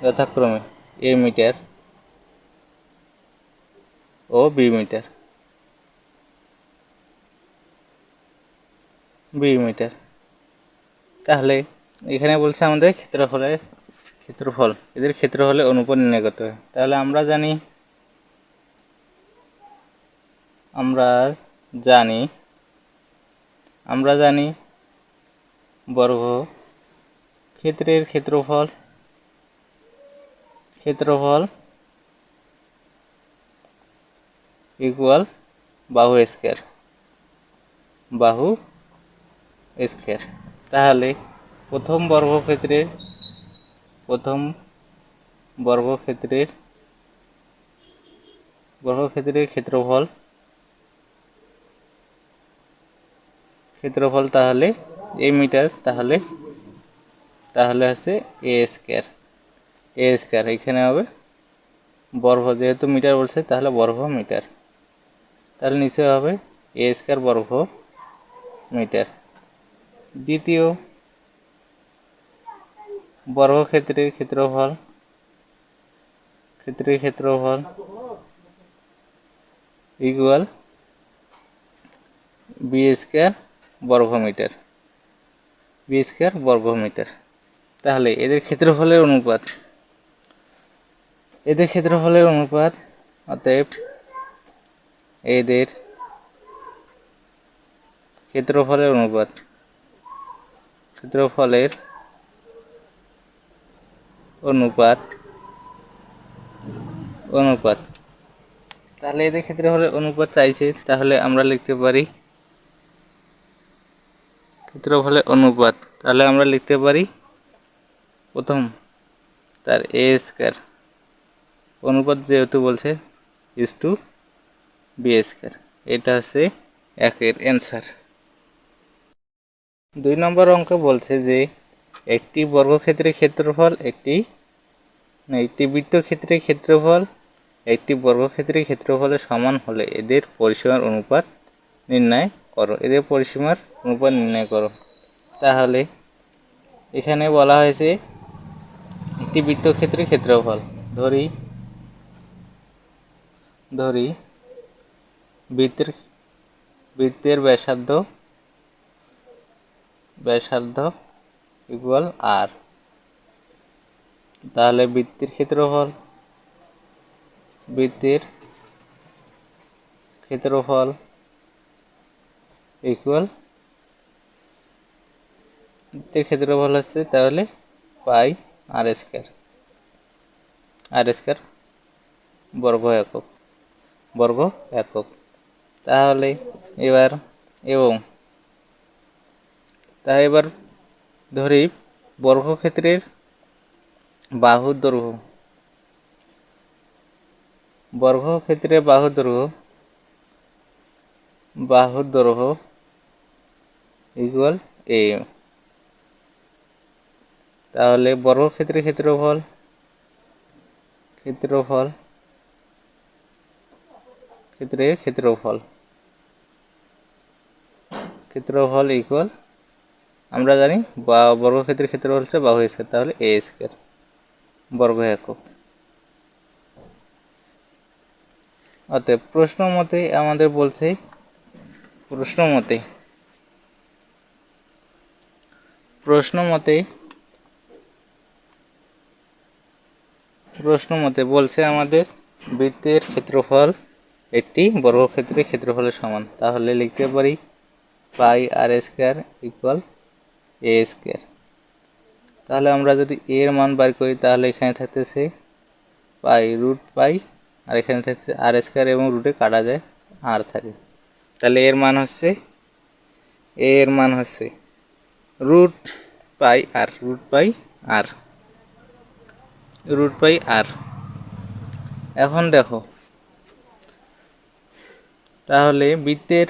যথাক্রমে a metre ও b metre. তাহলে এখানে বলছে আমাদের ক্ষেত্রফল, এদের ক্ষেত্রফলের অনুপাত নির্ণয় করতে হবে। তাহলে আমরা জানি বর্গক্ষেত্রের ক্ষেত্রফল ইকুয়াল বাহু স্কয়ার। তাহলে প্রথম বর্গক্ষেত্রের ক্ষেত্রফল তাহলে a মিটার, তাহলে হচ্ছে a স্কয়ার। এখানে হবে বর্গ, যেহেতু মিটার বলছে তাহলে বর্গ মিটার, তাহলে নিচে হবে a স্কয়ার বর্গ মিটার। দ্বিতীয় বর্গক্ষেত্রের ক্ষেত্রফল ইকুয়াল b স্কয়ার বর্গ মিটার। তাহলে এদের ক্ষেত্রফলের অনুপাত অতএব এদের ক্ষেত্রফলের অনুপাত তাহলে এদের ক্ষেত্রফলের অনুপাত চাইছে, তাহলে আমরা লিখতে পারি প্রথম তার a স্কয়ার, অনুপাত যেহেতু বলছে ইজ টু b স্কয়ার। এটা হচ্ছে একের অ্যান্সার। 2 নম্বর অঙ্ক বলছে যে একটি বর্গক্ষেত্রের ক্ষেত্রফল একটি বৃত্তক্ষেত্রের ক্ষেত্রফল একটি বর্গক্ষেত্রের ক্ষেত্রফলের সমান হলে এদের পরিসীমার অনুপাত নির্ণয় করো। তাহলে এখানে বলা হয়েছে একটি বৃত্তক্ষেত্রের ক্ষেত্রফল, ধরি বৃত্তের ব্যাসার্ধ ইকুয়াল r। তাহলে বৃত্তের ক্ষেত্রফল ইকুয়াল বৃত্তের ক্ষেত্রফল হচ্ছে তাহলে পাই r স্কয়ার বর্গ একক। তাহলে এবার ধরি বর্গক্ষেত্রের বাহুর দৈর্ঘ্য ইকুয়াল a। তাহলে বর্গক্ষেত্রের ক্ষেত্রফল ইকুয়াল, আমরা জানি বর্গক্ষেত্রের ক্ষেত্রফল হচ্ছে বাহু স্কয়ার, তাহলে a স্কয়ার বর্গ একক। অতএব প্রশ্ন মতে আমাদের বলছে বলছে আমাদের বৃত্তের ক্ষেত্রফল একটি বর্গক্ষেত্রের ক্ষেত্রফলের সমান। তাহলে লিখতে পারি পাই r square equal a square. তাহলে আমরা যদি a এর মান বার করি তাহলে এখানে থাকতেছে পাই আর এখানে থাকছে r স্কয়ার এবং রুটে কাটা যায় r থাকে। তাহলে এর মান হচ্ছে রুট পাই আর। এখন দেখো, তাহলে বৃত্তের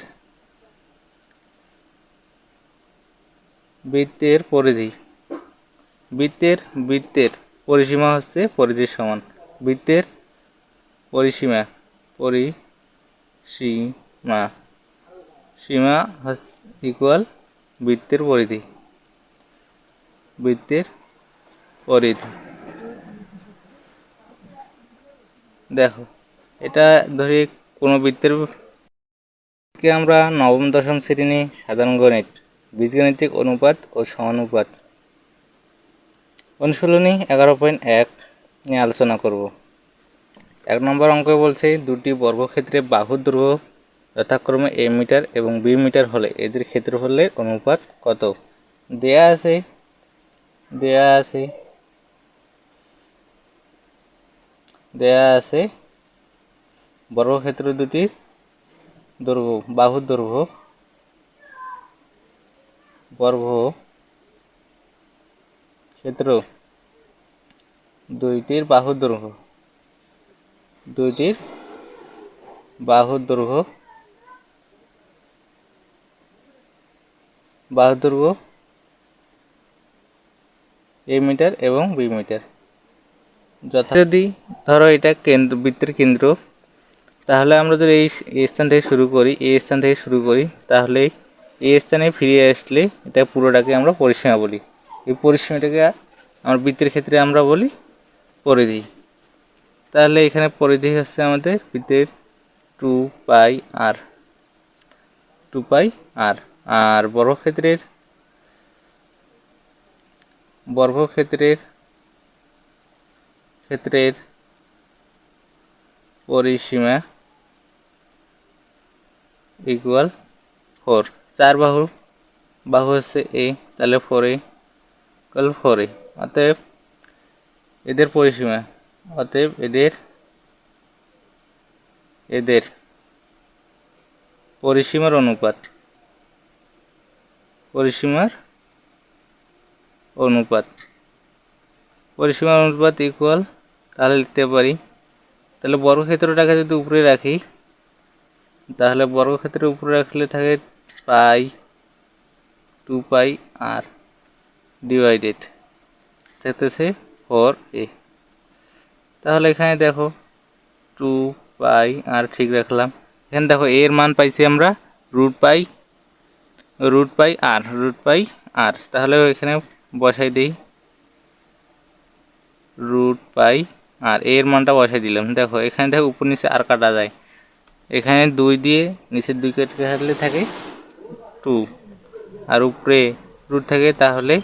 পরিসীমা হচ্ছে পরিধির সমান। বৃত্তের পরিসীমা ইকুয়াল বৃত্তের পরিধি। দেখো এটা ধরি কোনো বৃত্তের কে আমরা নবম দশম শ্রেণী সাধারণ গণিত বীজগাণিতিক অনুপাত ও সমানুপাত অনুশীলনী 11.1 নিয়ে আলোচনা করব। 1 নম্বর অঙ্কে বলছে দুটি বর্গক্ষেত্রে বাহুর দৈর্ঘ্য যথাক্রমে a মিটার এবং b মিটার হলে এদের ক্ষেত্রফলের অনুপাত কত। দেয়া আছে বর্গক্ষেত্র দুটির দৈর্ঘ্য বাহুর দৈর্ঘ্য বর্গক্ষেত্র দুইটির বাহুর দৈর্ঘ্য a মিটার এবং b মিটার। যদি ধরো এটা বৃত্তের কেন্দ্র, তাহলে আমরা যদি এই স্থান থেকে শুরু করি তাহলে এই স্থানে ফিরে আসলে এটা পুরোটাকে আমরা পরিসীমা বলি। এই পরিসীমাটাকে আমরা বৃত্তের ক্ষেত্রে আমরা বলি পরিধি। তাহলে এখানে পরিধি হচ্ছে আমাদের বৃত্তের 2 পাই আর আর বর্গক্ষেত্রের পরিসীমা ইকুয়াল 4। 4 বাহু হচ্ছে a, তাহলে 4a ইকুয়াল 4a। অতএব এদের পরিসীমার অনুপাত ইকুয়াল, তাহলে লিখতে পারি, তাহলে বর্গক্ষেত্রটাকে যদি উপরে রাখি তাহলে বর্গক্ষেত্রের উপরে রাখলে থাকে 2 পাই আর ডিভাইডেড থাকতেছে 4a। তাহলে এখানে দেখো 2 পাই আর ঠিক রাখলাম। এখানে দেখো এর মান পাইছি আমরা রুট পাই আর তাহলে এখানে বসাই দিই রুট পাই আর এর মানটা বসাই দিলাম। দেখো এখানে দেখো উপর নিচে আর কাটা যায়, এখানে 2 দিয়ে নিচের 2 কেটে কাটলে থাকে 2 আর উপরে রুট থাকে, তাহলে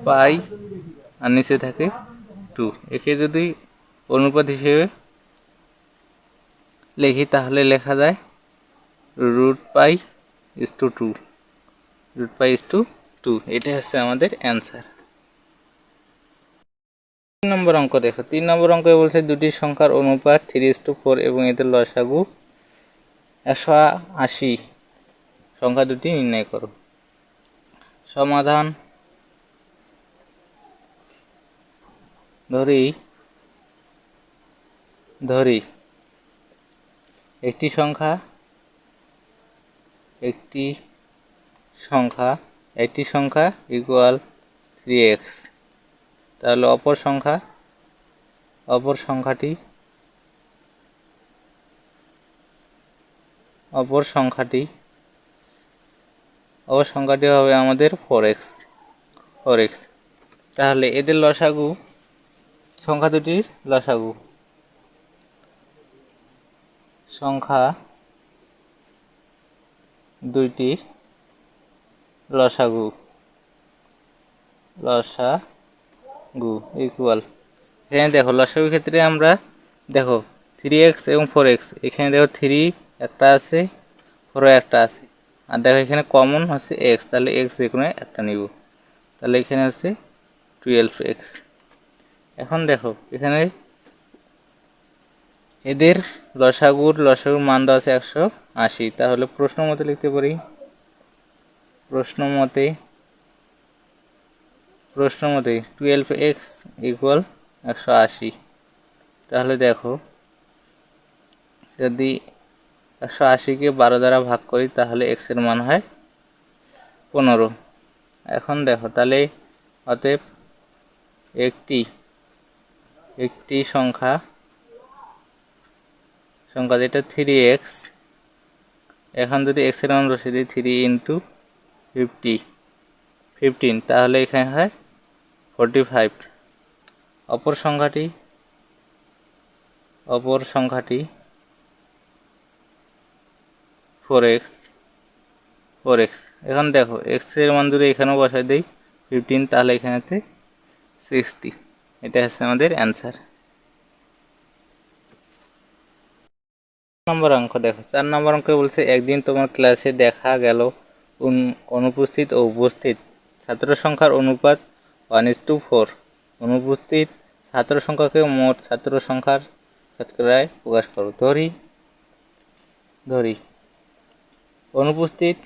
পাই আর নিচে থাকে 2। একে যদি অনুপাত হিসেবে লিখি তাহলে লেখা যায় রুট পাই ইস টু 2। এটা হচ্ছে আমাদের অ্যান্সার। 3 নম্বর অঙ্ক দেখো। 3 নম্বর অঙ্কে বলছে দুটি সংখ্যার অনুপাত 3:4 এবং এদের লসাগু 180। সংখ্যা দুটি নির্ণয় করো। সমাধান ধরি একটি সংখ্যা ইকুয়াল 3x, তাহলে অপর সংখ্যাটি হবে আমাদের 4x। তাহলে এদের লসাগু, সংখ্যা দুটির লসাগু ইকুয়াল, এখানে দেখো লসাগুর ক্ষেত্রে আমরা দেখো 3x এবং 4x, এখানে দেখো 3 একটা আছে 4 একটা আছে, আর দেখো এখানে কমন হচ্ছে x, তাহলে x যে কোনো একটা নিব, তাহলে এখানে হচ্ছে 12x। এখন দেখো এখানে এদের লসাগুর মান দেওয়া আছে 180, তাহলে প্রশ্ন মতে লিখতে পারি প্রশ্ন মতে 12x ইকুয়াল 180। তাহলে দেখো যদি 180কে 12 দ্বারা ভাগ করি তাহলে x এর মান হয় 15। এখন দেখো তাহলে অতএব একটি সংখ্যা যেটা 3x, এখন যদি x এর মান বসিয়ে দিই 3 × 15, তাহলে এখানে হয় 45। অপর সংখ্যাটি অপর সংখ্যাটি 4x। এখন দেখো এক্স এর মান যদি এখানেও বসাই দেই 15, তাহলে এখানেতে 60। এটা হচ্ছে আমাদের অ্যান্সার। নম্বর অঙ্ক দেখো, 4 নম্বর অঙ্কে বলছে একদিন তোমার ক্লাসে দেখা গেল অনুপস্থিত ও উপস্থিত ছাত্র সংখ্যার অনুপাত 1:4। অনুপস্থিত ছাত্র সংখ্যাকে মোট ছাত্র সংখ্যার শতকরায় প্রকাশ করো। ধরি অনুপস্থিত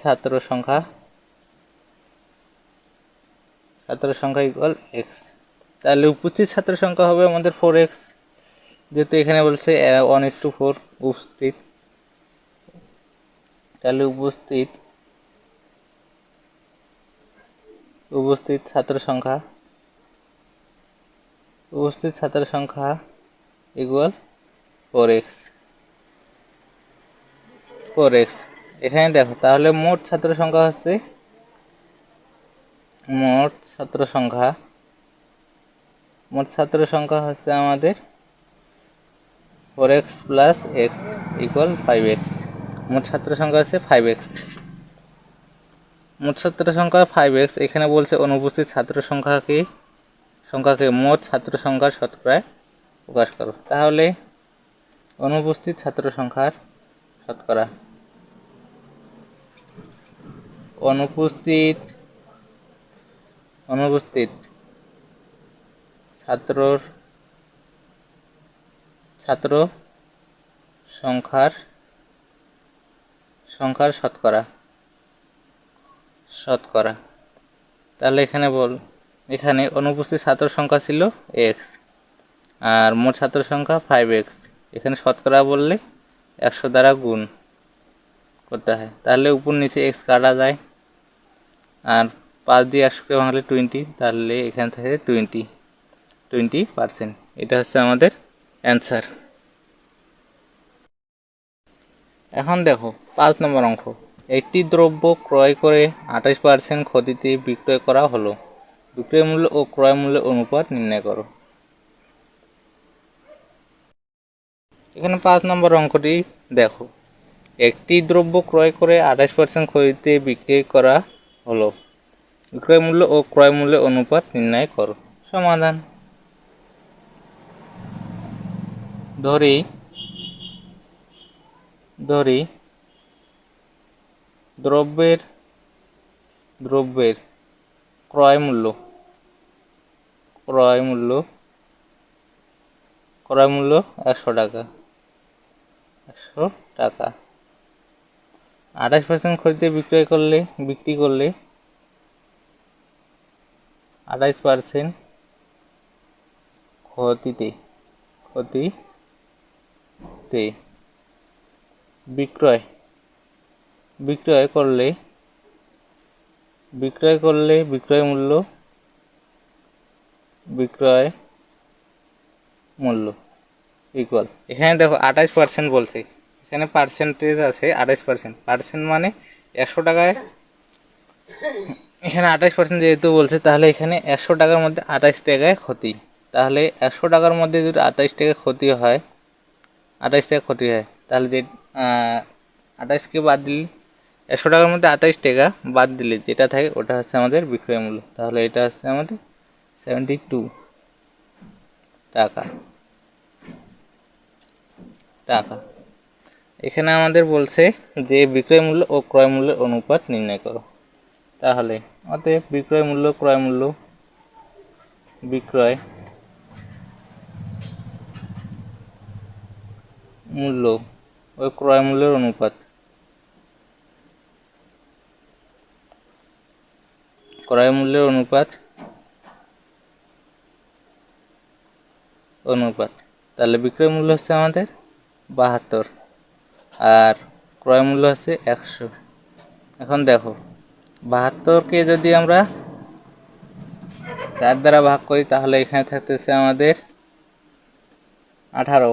ছাত্র সংখ্যা ইকুয়াল এক্স। তাহলে উপস্থিত ছাত্র সংখ্যা হবে আমাদের 4x, যেহেতু এখানে বলছে 1:4 উপস্থিত। তাহলে উপস্থিত ছাত্র সংখ্যা ইকুয়াল 4x। এখানে দেখো তাহলে মোট ছাত্র সংখ্যা হচ্ছে আমাদের 4x plus x equal 5x। মোট ছাত্র সংখ্যা হচ্ছে 5x। এখানে বলছে অনুপস্থিত ছাত্র সংখ্যাকে মোট ছাত্র সংখ্যার শতকরায় প্রকাশ করো। তাহলে অনুপস্থিত ছাত্র সংখ্যার শতকরা, অনুপস্থিত ছাত্র সংখ্যার শতকরা। তাহলে এখানে অনুপস্থিত ছাত্র সংখ্যা ছিল x আর মোট ছাত্র সংখ্যা 5x। এখানে শতকরা বললে 100 দ্বারা গুণ করতে হয়। তাহলে উপর নিচে x কাটা যায়, আর 5 দিয়ে 100কে ভাঙলে 20, তাহলে এখান থেকে 20%। এটা হচ্ছে আমাদের অ্যান্সার। এখন দেখো 5 নম্বর অঙ্ক, একটি দ্রব্য ক্রয় করে 28% ক্ষতিতে বিক্রয় করা হলো। বিক্রয় মূল্য ও ক্রয় মূল্যের অনুপাত নির্ণয় করো। এখানে 5 নম্বর অঙ্কটি দেখো, একটি দ্রব্য ক্রয় করে 28% ক্ষতিতে বিক্রি করা হলো। বিক্রয় মূল্য ও ক্রয় মূল্যের অনুপাত নির্ণয় করো। সমাধান, ধরি দ্রব্যের ক্রয় মূল্য 100 টাকা। 28% ক্ষতিতে বিক্রি করলে 28% ক্ষতিতে বিক্রয় করলে বিক্রয় মূল্য ইকুয়াল, এখানে দেখো 28% বলছে, এখানে পার্সেন্টেজ আছে 28%। মানে 100 টাকায় এখানে 28% যেহেতু বলছে, তাহলে এখানে 100 টাকার মধ্যে 28 টাকায় ক্ষতি। তাহলে 100 টাকার মধ্যে যদি 28 টাকা ক্ষতি হয়, তাহলে যে 28কে বাদ দিলে 100 টাকার মধ্যে 28 টাকা বাদ দিলে যেটা থাকে ওটা হচ্ছে আমাদের বিক্রয় মূল্য। তাহলে এটা হচ্ছে আমাদের 72 টাকা। এখানে আমাদের বলছে যে বিক্রয় মূল্য ও ক্রয় মূল্যের অনুপাত নির্ণয় করো। তাহলে অতএব বিক্রয় মূল্য ও ক্রয় মূল্যের অনুপাত, তাহলে বিক্রয় মূল্য হচ্ছে আমাদের 72 আর ক্রয় মূল্য হচ্ছে 100। এখন দেখো 72কে যদি আমরা 4 দ্বারা ভাগ করি, তাহলে এখানে থাকতেছে আমাদের 18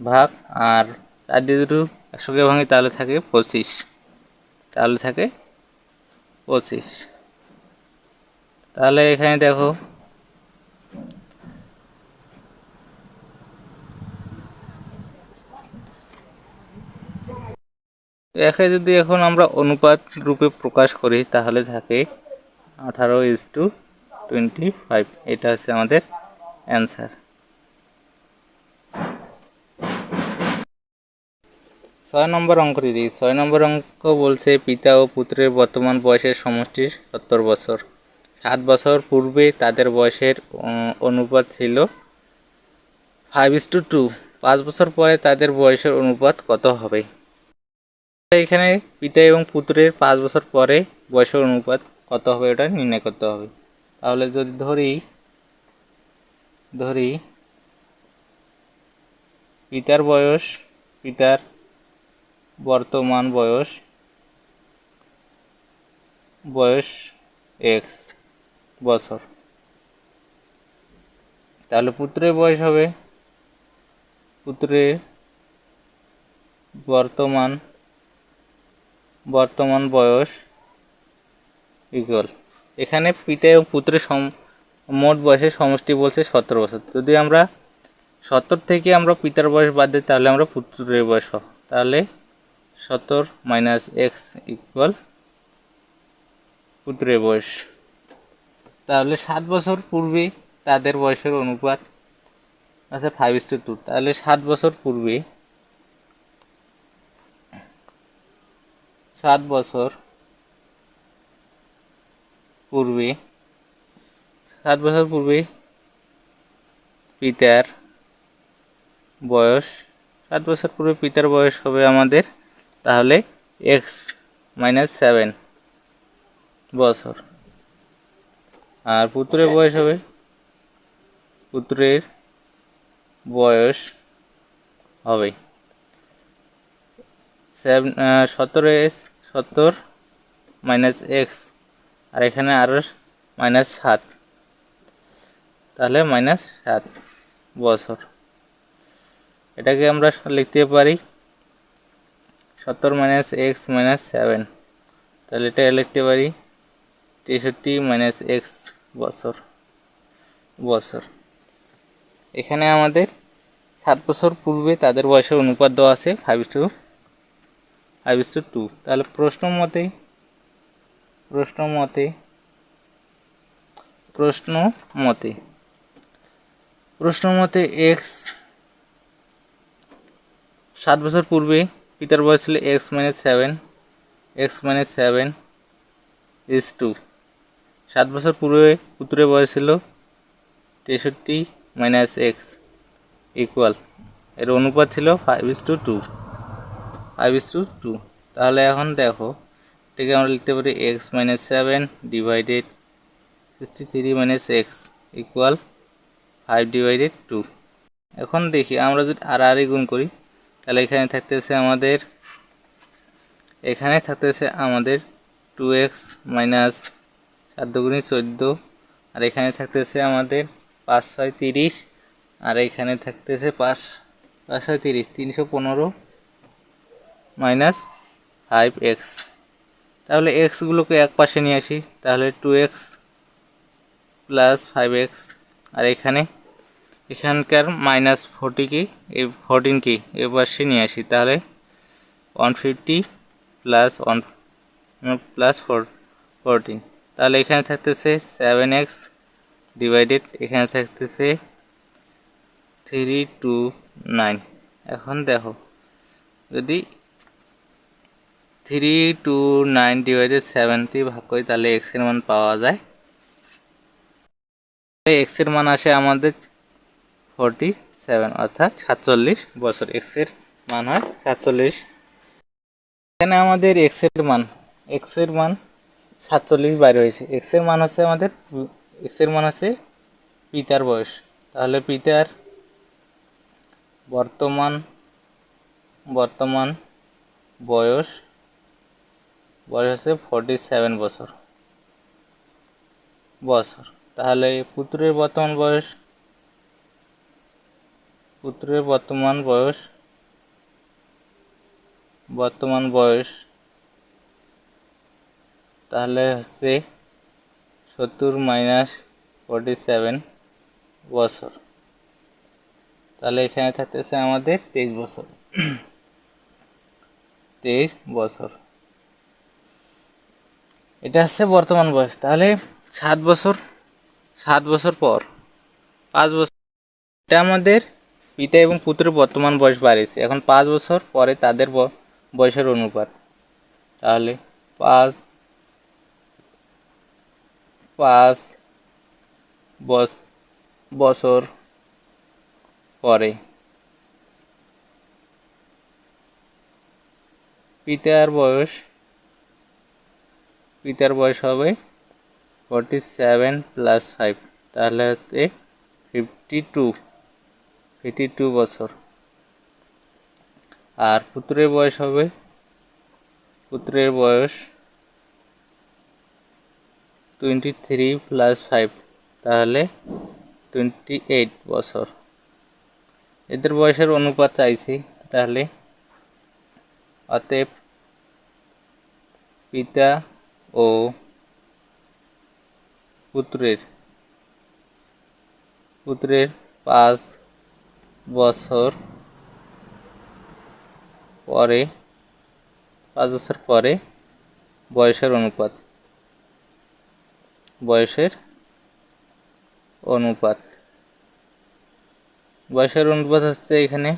ভাগ, আর 4 দিয়ে দুটো 100কে ভাঙি তাহলে থাকে 25, তাহলে থাকে 25। তাহলে এখানে দেখো একে যদি এখন আমরা অনুপাত রূপে প্রকাশ করি তাহলে থাকে 18:25। এটা হচ্ছে আমাদের অ্যান্সার। 6 নম্বর অঙ্কটি দিই। 6 নম্বর অঙ্ক বলছে পিতা ও পুত্রের বর্তমান বয়সের সমষ্টি 70 বছর। 7 বছর পূর্বে তাদের বয়সের অনুপাত ছিল 5:2। 5 বছর পরে তাদের বয়সের অনুপাত কত হবে? এখানে পিতা এবং পুত্রের 5 বছর পরে বয়সের অনুপাত কত হবে ওটা নির্ণয় করতে হবে। তাহলে যদি ধরি পিতার বর্তমান বয়স এক্স বছর, তাহলে পুত্রের বয়স হবে বর্তমান বয়স ইকুয়াল, এখানে পিতা এবং পুত্রের মোট বয়সের সমষ্টি বলছে 70 বছর। যদি আমরা 70 থেকে আমরা পিতার বয়স বাদ দিই তাহলে আমরা পুত্রের বয়স পাবো। তাহলে 70 - x ইকুয়াল পুত্রের বয়স। তাহলে 7 বছর পূর্বে তাদের বয়সের অনুপাত আছে 5:2। তাহলে 7 বছর পূর্বে 7 বছর পূর্বে পিতার বয়স 7 বছর পূর্বে পিতার বয়স হবে আমাদের তাহলে x - 7 বছর, আর পুত্রের বয়স হবে 70 - x, আর এখানে আরও -7, তাহলে -7 বছর। এটাকে আমরা লিখতে পারি 70 - x - 7, তাহলে এটা লিখতে পারি 63 - x বছর। এখানে আমাদের 7 বছর পূর্বে তাদের বয়সের অনুপাত দেওয়া আছে 5:2। তাহলে প্রশ্ন মতে x 7 বছর পূর্বে পিতার বয়স ছিল x - 7 is 2। 7 বছর পূর্বে পুত্রের বয়স ছিল 63 - x ইকুয়াল, এর অনুপাত ছিল 5:2। তাহলে এখন দেখো এটাকে আমরা লিখতে পারি x - 7 ডিভাইডেড 63 - x ইকুয়াল 5/2। এখন দেখি আমরা যদি আর গুণ করি তাহলে এখানে থাকতেছে আমাদের 2x - 7 দুগুণে 14, আর এখানে থাকতেছে আমাদের 5 × 6 = 30, আর এখানে থাকতেছে 5 × 6 = 30, 315 - 5x। তাহলে x গুলোকে এক পাশে নিয়ে আসি, তাহলে 2x + 5x, আর এখানকার -40 কি এই 14 কি এই পাশে নিয়ে আসি, তাহলে 150 + 14। তাহলে এখানে থাকতেছে 7x ডিভাইডেড এখানে থাকতেছে 329। এখন দেখো যদি 329 ডিভাইডেড 7 দিয়ে ভাগ করি তাহলে x এর মান পাওয়া যায়, x এর মান আসে আমাদের 47 অর্থাৎ 47 বছর। x এর মান হয় 47। এখানে আমাদের x এর মান 47 বাইরে হয়েছে। x এর মান হচ্ছে পিতার বয়স, তাহলে পিতার বর্তমান বয়স হচ্ছে 47 বছর। তাহলে পুত্রের বর্তমান বয়স বর্তমান বয়স তাহলে হচ্ছে 70 মাইনাস 47 বছর। তাহলে এখানে থাকতেছে আমাদের 23 বছর। 23 বছর, এটা হচ্ছে বর্তমান বয়স। তাহলে 7 বছর পর 5 বছর, এটা আমাদের পিতা এবং পুত্রের বর্তমান বয়স বাড়িয়েছে। এখন 5 বছর পরে তাদের বয়সের অনুপাত। তাহলে 5 বছর পরে পিতার বয়স হবে 47 প্লাস 5, তাহলে হচ্ছে 52 বছর। আর পুত্রের বয়স 23 প্লাস 5, তাহলে 28 বছর। এদের বয়সের অনুপাত চাইছি, তাহলে অতএব পিতা ও পুত্রের 5 বছর পরে বয়সের অনুপাত বয়সের অনুপাত হচ্ছে এখানে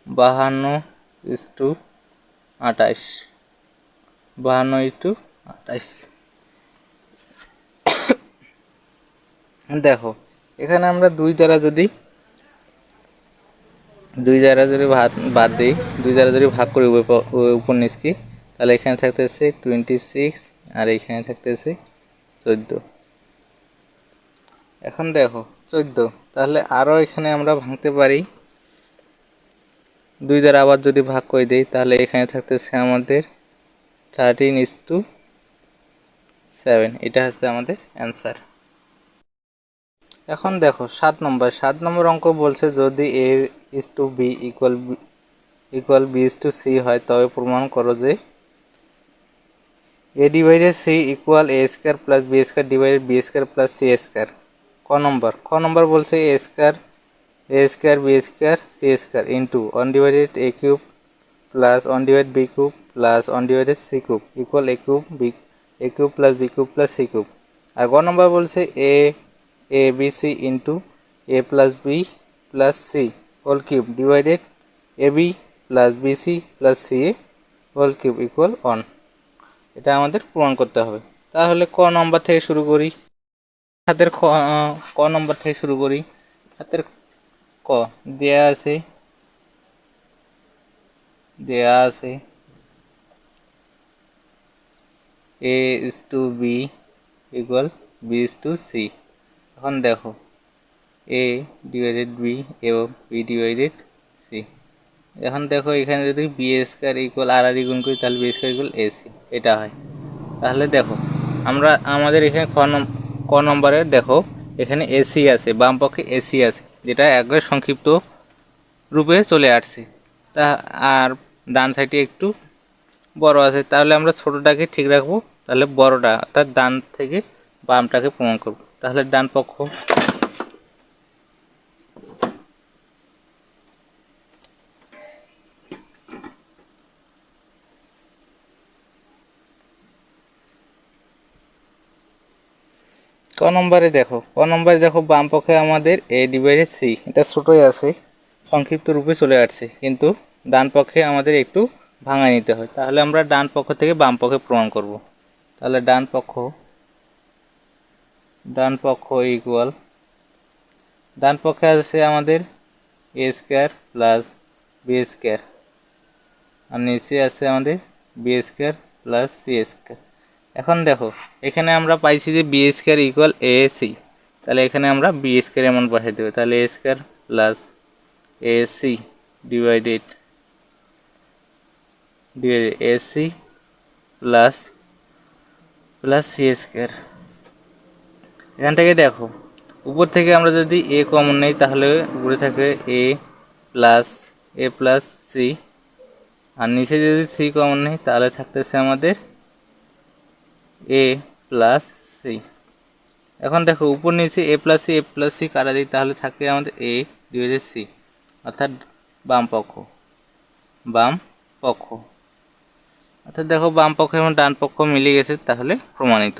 52:28। দেখো এখানে আমরা দুই দ্বারা যদি বাদ দিই, দুই দ্বারা যদি ভাগ করি উপর নিচকে, তাহলে এখানে থাকতেছে 26 আর এখানে থাকতেছে 14। এখন দেখো 14, তাহলে আরও এখানে আমরা ভাঙতে পারি। দুই দ্বারা আবার যদি ভাগ করে দিই, তাহলে এখানে থাকতেছে আমাদের 13:7। এটা হচ্ছে আমাদের অ্যান্সার। এখন দেখো 7 নম্বর অঙ্ক বলছে যদি a:b ইকুয়াল b:c হয়, তবে প্রমাণ করো যে a divided c equal a square plus b square divided b square plus c square. ক নম্বর বলছে a square b square c square into 1 divided a cube plus 1 divided b cube plus 1 divided c cube equal a cube plus b cube plus c cube. আর গ নম্বর বলছে a b c into a plus b plus c whole cube divided ab plus bc plus ca whole cube equal 1। এটা আমাদের প্রমাণ করতে হবে। তাহলে ক নম্বর থেকে শুরু করি। হাতের ক নম্বর থেকে শুরু করি। হাতের ক দেয়া আছে a:b ইকুয়াল b:c। এখন দেখো a ডিভাইডেড b এবং b ডিভাইডেড c। এখন দেখো এখানে যদি b স্কয়ার ইকুয়াল আর গুণ করি, তাহলে b স্কয়ার ইকুয়াল ac এটা হয়। তাহলে দেখো আমাদের এখানে ক নম্বরে দেখো এখানে এসি আছে, বাম পক্ষে এসি আছে, যেটা একবার সংক্ষিপ্ত রূপে চলে আসছে। তা আর ডান সাইডে একটু বড় আছে, তাহলে আমরা ছোটটাকে ঠিক রাখবো, তাহলে বড়টা অর্থাৎ ডান থেকে বামটাকে প্রমাণ করব। তাহলে ডান পক্ষ ক নম্বরে দেখো বাম পক্ষে আমাদের a ডিভাইডেড c, এটা ছোটই আছে, সংক্ষিপ্ত রূপে চলে আসছে, কিন্তু ডান পক্ষে আমাদের একটু ভাঙা নিতে হয়। তাহলে আমরা ডান পক্ষ থেকে বাম পক্ষে প্রমাণ করব। তাহলে ডান পক্ষে আছে আমাদের a square plus b square, আর নিচে আছে আমাদের b square plus c square. এখন দেখো এখানে আমরা পাইছি যে b স্কয়ার ইকুয়াল ac, তাহলে এখানে আমরা b স্কয়ার এমন বসাই দেব। তাহলে a square plus ac divided ac plus c square. এখান থেকে দেখো উপর থেকে আমরা যদি a কমন নেই, তাহলে উপরে থাকে a প্লাস c আর নিচে যদি সি কমন নেই তাহলে থাকতেছে আমাদের এ প্লাস সি। এখন দেখো উপর নিচে এ প্লাস সি কাটা দিই, তাহলে থাকে আমাদের এ ডিভাইডেড সি, অর্থাৎ বাম পক্ষ। অর্থাৎ দেখো বাম পক্ষ এবং ডান পক্ষ মিলে গেছে, তাহলে প্রমাণিত।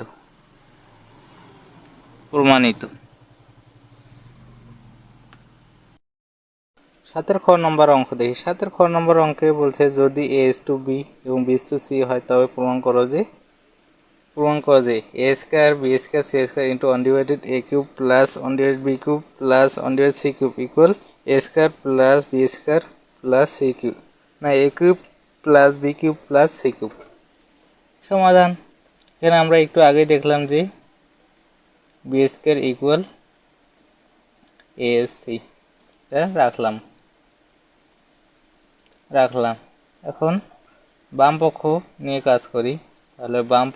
7 খ নম্বর অঙ্ক দেখি। 7 খ নম্বর অঙ্কে বলছে যদি এ ইস টু বি এবং বি ইস টু সি হয় তবে প্রমাণ করো যে এ square b square c square into 1 divided a cube plus 1 divided b cube plus 1 divided c cube equal a square plus B square plus C cube, না a cube plus B cube plus C cube. সমাধান। এখানে আমরা একটু আগে দেখলাম যে b square equal a c, রাখলাম। এখন বাম পক্ষ নিয়ে কাজ করি। তাহলে বাম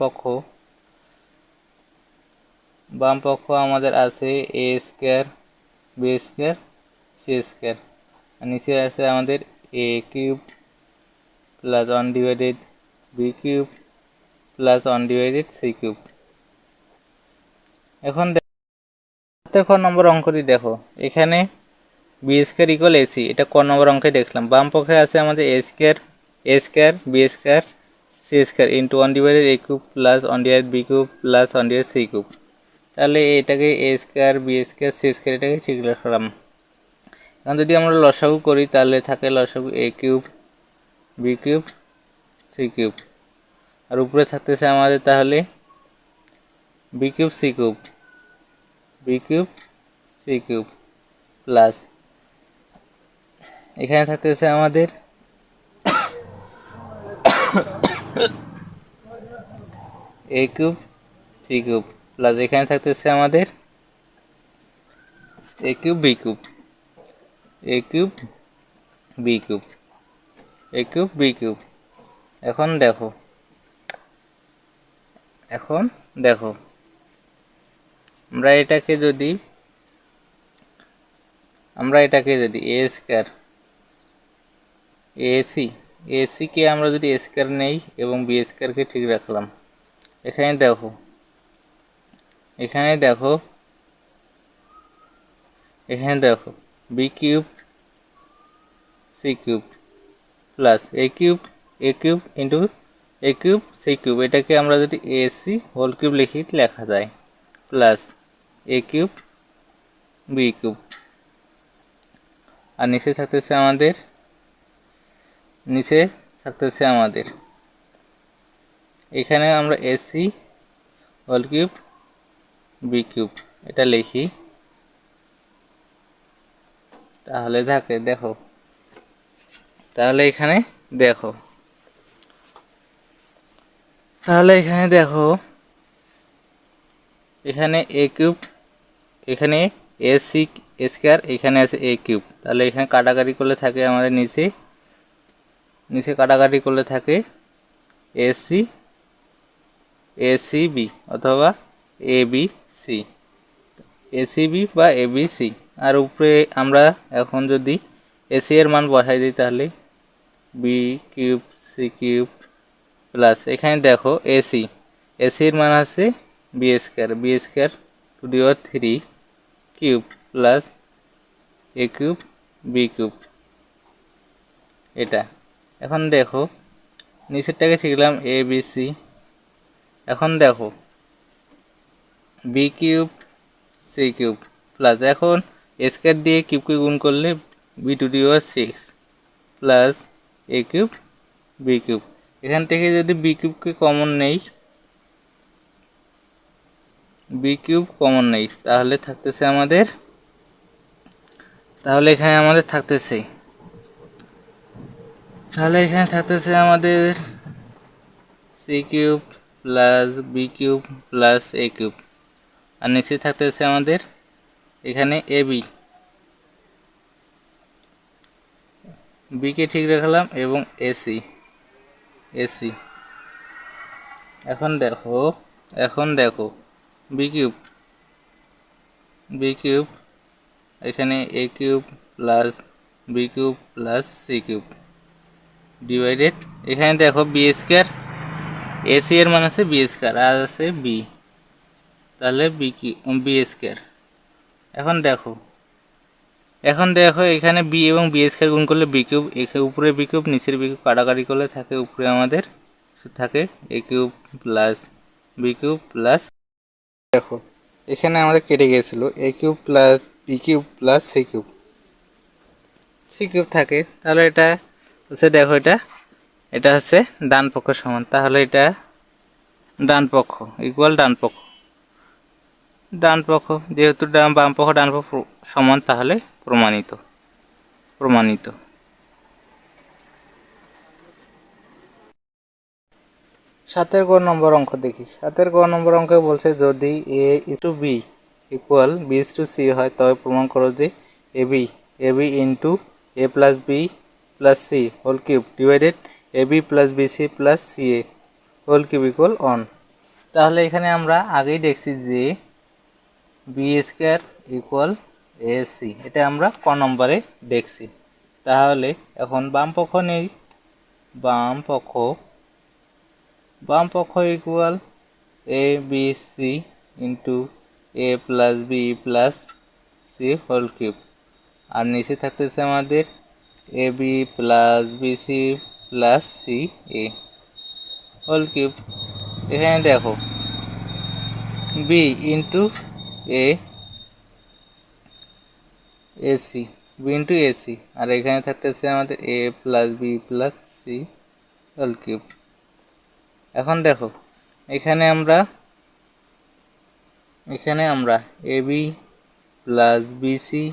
পক্ষ আমাদের আছে a square b square c square, আর নিচে আছে আমাদের a cube plus 1 divided b cube plus 1 divided c cube. এখন ক নম্বর অঙ্কটি দেখো, এখানে বি স্কয়ার ইকুয়াল এসি, এটা ক নম্বর অঙ্কে দেখলাম। বাম পক্ষে আছে আমাদের a square b square c square into 1 divided a cube plus 1 divided b cube plus 1 divided c cube. তাহলে এটাকে a square b square c square এটাকে ঠিক রাখলাম। এখন যদি আমরা লসাগু করি তাহলে থাকে লসাগু a cube B cube C cube, আর উপরে থাকতেছে আমাদের তাহলে B cube C cube plus এখানে থাকতেছে আমাদের a cube C cube plus এখানে থাকতেছে আমাদের এ কিউব বি কিউব এখন দেখো আমরা এটাকে যদি এ স্কয়ার এসি কে আমরা যদি এ স্কয়ার নেই এবং বি স্কয়ারকে ঠিক রাখলাম। এখানে দেখো B cube C cube plus A cube into a cube C cube, এটাকে আমরা যদি এসি হোল কিউব লিখি লেখা যায়, প্লাস এ কিউব বি কিউব, আর নিচে থাকতেছে আমাদের এখানে আমরা a c whole cube B cube এটা লিখি, তাহলে এখানে দেখো এখানে এ কিউব, এখানে এ স্কয়ার, এখানে আছে এ কিউব, তাহলে এখানে কাটাকাটি করলে থাকে আমাদের নিচে কাটাকাটি করলে থাকে এসি বি অথবা এ বি সি, এসিবি বা এবিসি। আর উপরে আমরা এখন যদি এসি এর মান বসাই দিই তাহলে B cube C cube plus এখানে দেখো এসির মান আছে B square to the power 3 cube plus A cube B cube এটা। এখন দেখো নিচেরটাকে শিখলাম এ বি সি। এখন দেখো B cube C cube plus এখন স্কয়ার দিয়ে কিউবকে গুণ করলে B to the power 6 plus A cube B cube. এখান থেকে যদি বি কিউবকে কমন নেই তাহলে এখানে আমাদের থাকতেছে আমাদের c cube plus B cube plus এ কিউব, আর নিচে থাকতেছে আমাদের এখানে এ বিকে ঠিক রাখলাম এবং এসি। এখন দেখো বি কিউব এখানে a cube plus B cube plus C cube divided, এখানে দেখো বি স্কোয়ার, এসি এর মান আছে বি স্কোয়ার আর আছে বি, তাহলে বি স্কোয়ার। এখন দেখো এখানে বি এবং বি স্কোয়ার গুণ করলে বি কিউব, এখানে উপরে বি কিউব নিচের বি কিউব কাটাকাটি করলে থাকে উপরে আমাদের থাকে a cube plus B cube plus, দেখো এখানে আমাদের কেটে গিয়েছিল a cube plus B cube plus C cube থাকে, তাহলে এটা হচ্ছে দেখো এটা এটা হচ্ছে ডান পক্ষ সমান, তাহলে এটা ডান পক্ষ ইকুয়াল ডান পক্ষ যেহেতু বাম পক্ষ ডান পক্ষ সমান, তাহলে প্রমাণিত। 7 গ নম্বর অঙ্ক দেখি। 7 গ নম্বর অঙ্কে বলছে যদি a is to b equal b is to c হয়, তবে প্রমাণ করো যে a b into a plus B plus C whole cube divided a b plus b c plus c a whole cube equal on. তাহলে এখানে আমরা আগেই দেখছি যে b square equal a c, এটা আমরা ক নম্বরে দেখছি। তাহলে এখন বাম পক্ষ নেই, বাম পক্ষ equal A b c into a plus B plus C whole cube, আর নিচে থাকতেছে আমাদের A B plus b c plus c a whole cube. এখানে দেখো b into a a c, b into a c, আর এখানে থাকতেছে আমাদের এ plus B plus C whole cube. এখন দেখো এখানে আমরা a B plus b c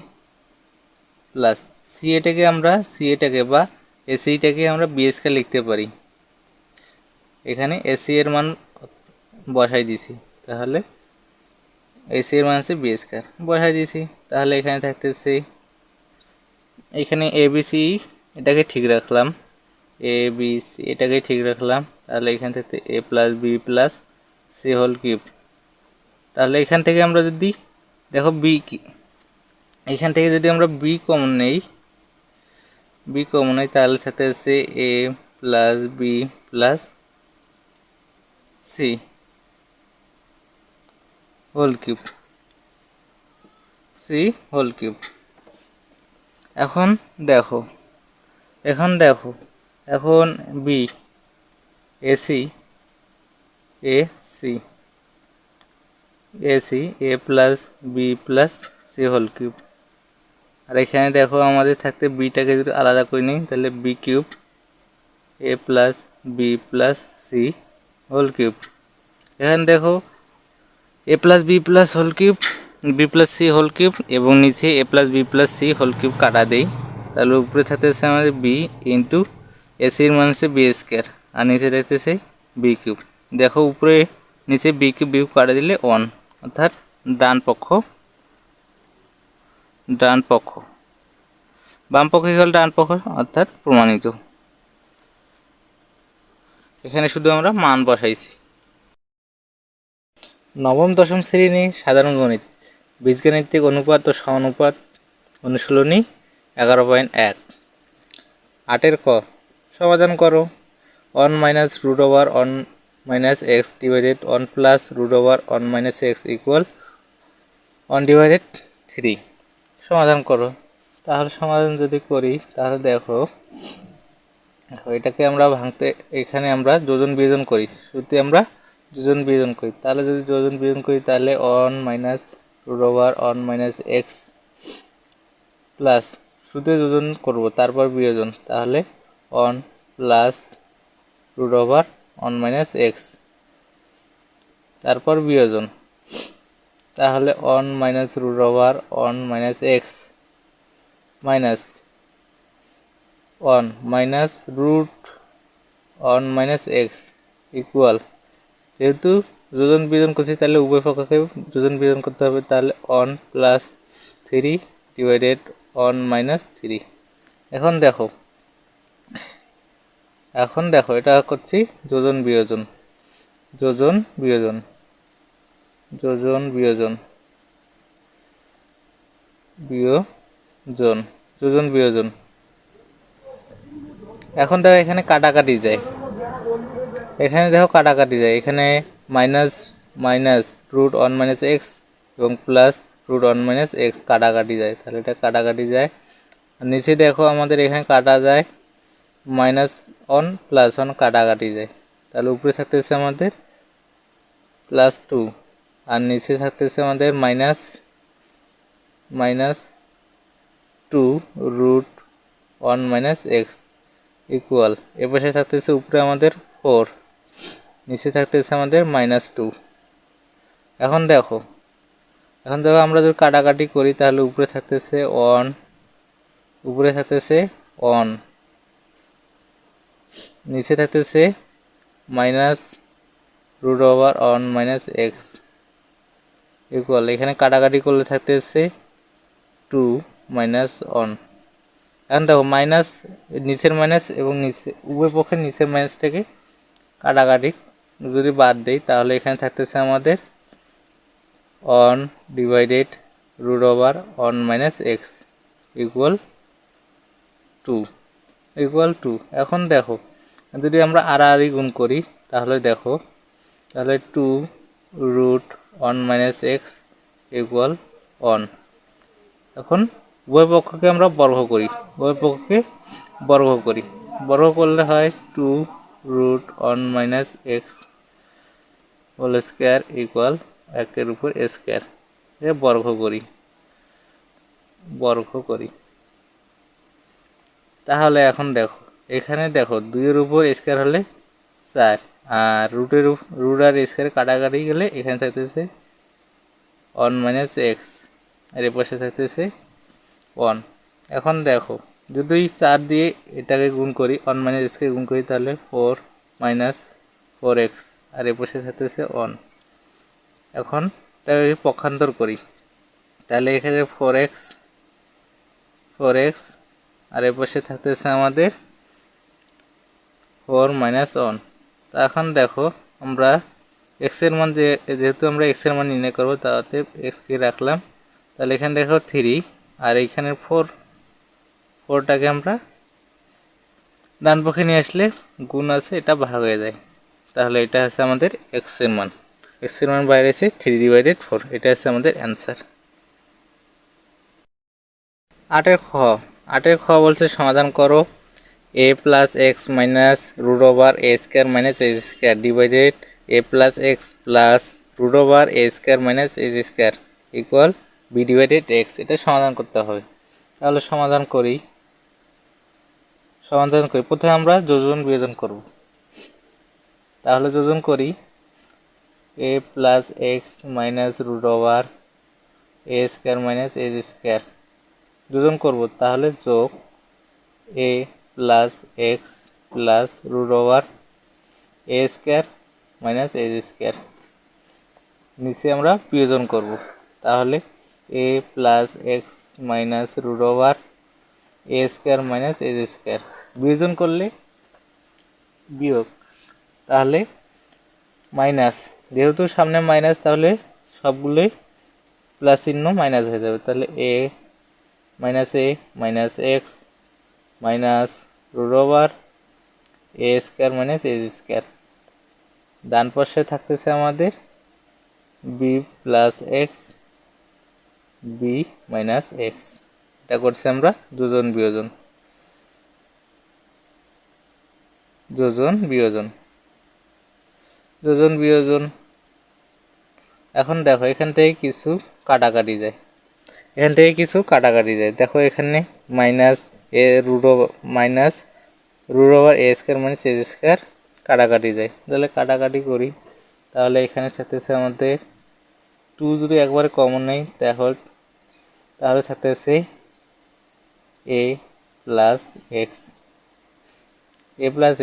plus c এটাকে বা এসিটাকে আমরা বিএসকে লিখতে পারি। এখানে এসি এর মান বসাই দিছি, তাহলে এসি এর মান আছে বি স্কয়ার বসাই দিছি, তাহলে এখানে থাকতেছে এখানে এবিসি এটাকে ঠিক রাখলাম, এবিসি এটাকে ঠিক রাখলাম, তাহলে এখান থেকে a plus B plus C whole cube. তাহলে এখান থেকে আমরা যদি দেখো এখান থেকে যদি আমরা বি কমন নেই তাহলে সাথে আছে A plus B plus C whole cube এখন দেখো এখন B AC A plus B plus C whole cube, আর এখানে দেখো আমাদের থাকতে বিটাকে যদি আলাদা করে নিই তাহলে B cube A plus B plus C whole cube. এখানে দেখো A plus B plus whole cube B plus C whole cube এবং নিচে A plus B plus C whole cube কাটা দেই, তাহলে উপরে থাকতেছে আমাদের বি ইন্টু এসির মান হচ্ছে বি স্কোয়ার আর নিচে থাকতেছে বি কিউব। দেখো উপরে নিচে বি কিউব কাটা দিলে 1, অর্থাৎ ডান পক্ষ বাম পক্ষ হল ডান পক্ষ, অর্থাৎ প্রমাণিত। এখানে শুধু আমরা মান বসাইছি। নবম দশম শ্রেণী সাধারণ গণিত বীজগাণিতিক অনুপাত ও সমানুপাত অনুশীলনী 11.1। 8 ক সমাধান করো। 1 minus root over 1 minus x divided 1 plus root over 1 minus X equal 1 divided 3 সমাধান করো। তাহলে সমাধান যদি করি তাহলে দেখো এটাকে আমরা ভাঙতে, এখানে আমরা যোজন বিয়োজন করি, তাহলে যদি যোজন বিয়োজন করি তাহলে 1 minus root over 1 minus X plus শুধু যোজন করব তারপর বিয়োজন, তাহলে 1 plus root over 1 minus X তারপর বিয়োজন, তাহলে 1 minus root over 1 minus X minus 1 minus root 1 minus X equal, যেহেতু যোজন বিয়োজন করছি তাহলে উভয় পক্ষকে যোজন বিয়োজন করতে হবে, তাহলে 1 প্লাস 3 ডিভাইডেড 1 মাইনাস 3। এখন দেখো এটা করছি যোজন বিয়োজন এখন দেখো এখানে কাটাকাটি যায়, এখানে দেখো কাটাকাটি যায়, এখানে minus minus root one minus X এবং plus root one minus X কাটাকাটি যায়, তাহলে এটা কাটাকাটি যায়। আর নিচে দেখো আমাদের এখানে কাটা যায় মাইনাস ওয়ান প্লাস ওয়ান কাটাকাটি যায়, তাহলে উপরে থাকতেছে আমাদের প্লাস টু আর নিচে থাকতেছে আমাদের minus minus two root one minus X equal, এ পাশে থাকতেছে উপরে আমাদের ফোর, নিচে থাকতেছে আমাদের মাইনাস টু। এখন দেখো আমরা যদি কাটাকাটি করি তাহলে উপরে থাকতেছে ওয়ান, উপরে থাকতেছে ওয়ান, নিচে থাকতেছে minus root over one minus X equal, এখানে কাটাকাটি করলে থাকতেছে টু মাইনাস ওয়ান। এখন দেখো মাইনাস নিচের মাইনাস এবং নিচে উভয় পক্ষের নিচের মাইনাস থেকে কাটাকাটি যদি বাদ দেই তাহলে এখানে থাকতেছে আমাদের one divided root over one minus X equal two. এখন দেখো যদি আমরা আড়াআড়ি গুণ করি তাহলে দেখো, তাহলে two root one minus X equal one. এখন উভয় পক্ষকে আমরা বর্গ করি, বর্গ করলে হয় two root one minus x whole square equal একের উপর স্কোয়ার, বর্গ করি। তাহলে এখন দেখো এখানে দেখো দুইয়ের উপর স্কোয়ার হলে চার, আর রুট আর স্কোয়ার কাটাকাটি গেলে এখানে থাকতেছে ওয়ান মাইনাস এক্স আর এর পাশে থাকতেছে ওয়ান। এখন দেখো যদি চার দিয়ে এটাকে গুণ করি, ওয়ান মাইনাস এক্সকে গুণ করি তাহলে ফোর মাইনাস ফোর এক্স আর এর পাশে থাকতেছে ওয়ান। এখন এটাকে পক্ষান্তর করি তাহলে এখানে ফোর এক্স আর এর পাশে থাকতেছে আমাদের ফোর মাইনাস ওয়ান। তা এখন দেখো আমরা এক্সের মান যেহেতু আমরা এক্সের মান নির্ণয় করবো তাতে এক্সকে রাখলাম, তাহলে এখানে দেখো থ্রি আর এইখানের ফোরটাকে আমরা ডান পক্ষে নিয়ে আসলে গুণ আছে এটা ভাগ হয়ে যায়, তাহলে এটা হচ্ছে আমাদের এক্সের মান বাইরে আছে থ্রি ডিভাইডেড ফোর, এটা হচ্ছে আমাদের অ্যান্সার। আটের খ বলছে সমাধান করো A plus X minus root over A square minus A square divided A plus X plus root over A square minus A square equal B divided X. এটা সমাধান করতে হবে, তাহলে সমাধান করি। প্রথমে আমরা যোজন বিয়োজন করব, তাহলে যোজন করি A plus X minus root over A square minus A square যোজন করব, তাহলে যোগ A plus X plus root over A square minus A square, নিচে আমরা বিয়োজন করব, তাহলে A plus X minus root over A square minus A square, বিয়োজন করলে বিয়োগ, তাহলে মাইনাস, যেহেতু সামনে মাইনাস তাহলে সবগুলোই প্লাস চিহ্ন মাইনাস হয়ে যাবে, তাহলে A minus X minus root over A square minus A square, ডান পাশে থাকতেছে আমাদের B plus X B minus X. এটা করছি আমরা যোজন বিয়োজন। এখন দেখো এখান থেকে কিছু কাটাকাটি যায়, দেখো এখানে minus root over A square minus A square কাটাকাটি যায়, তাহলে কাটাকাটি করি, তাহলে এখানে থাকতেছে আমাদের টু যদি একবারে কমন নেই তাহলে থাকতেছে এ প্লাস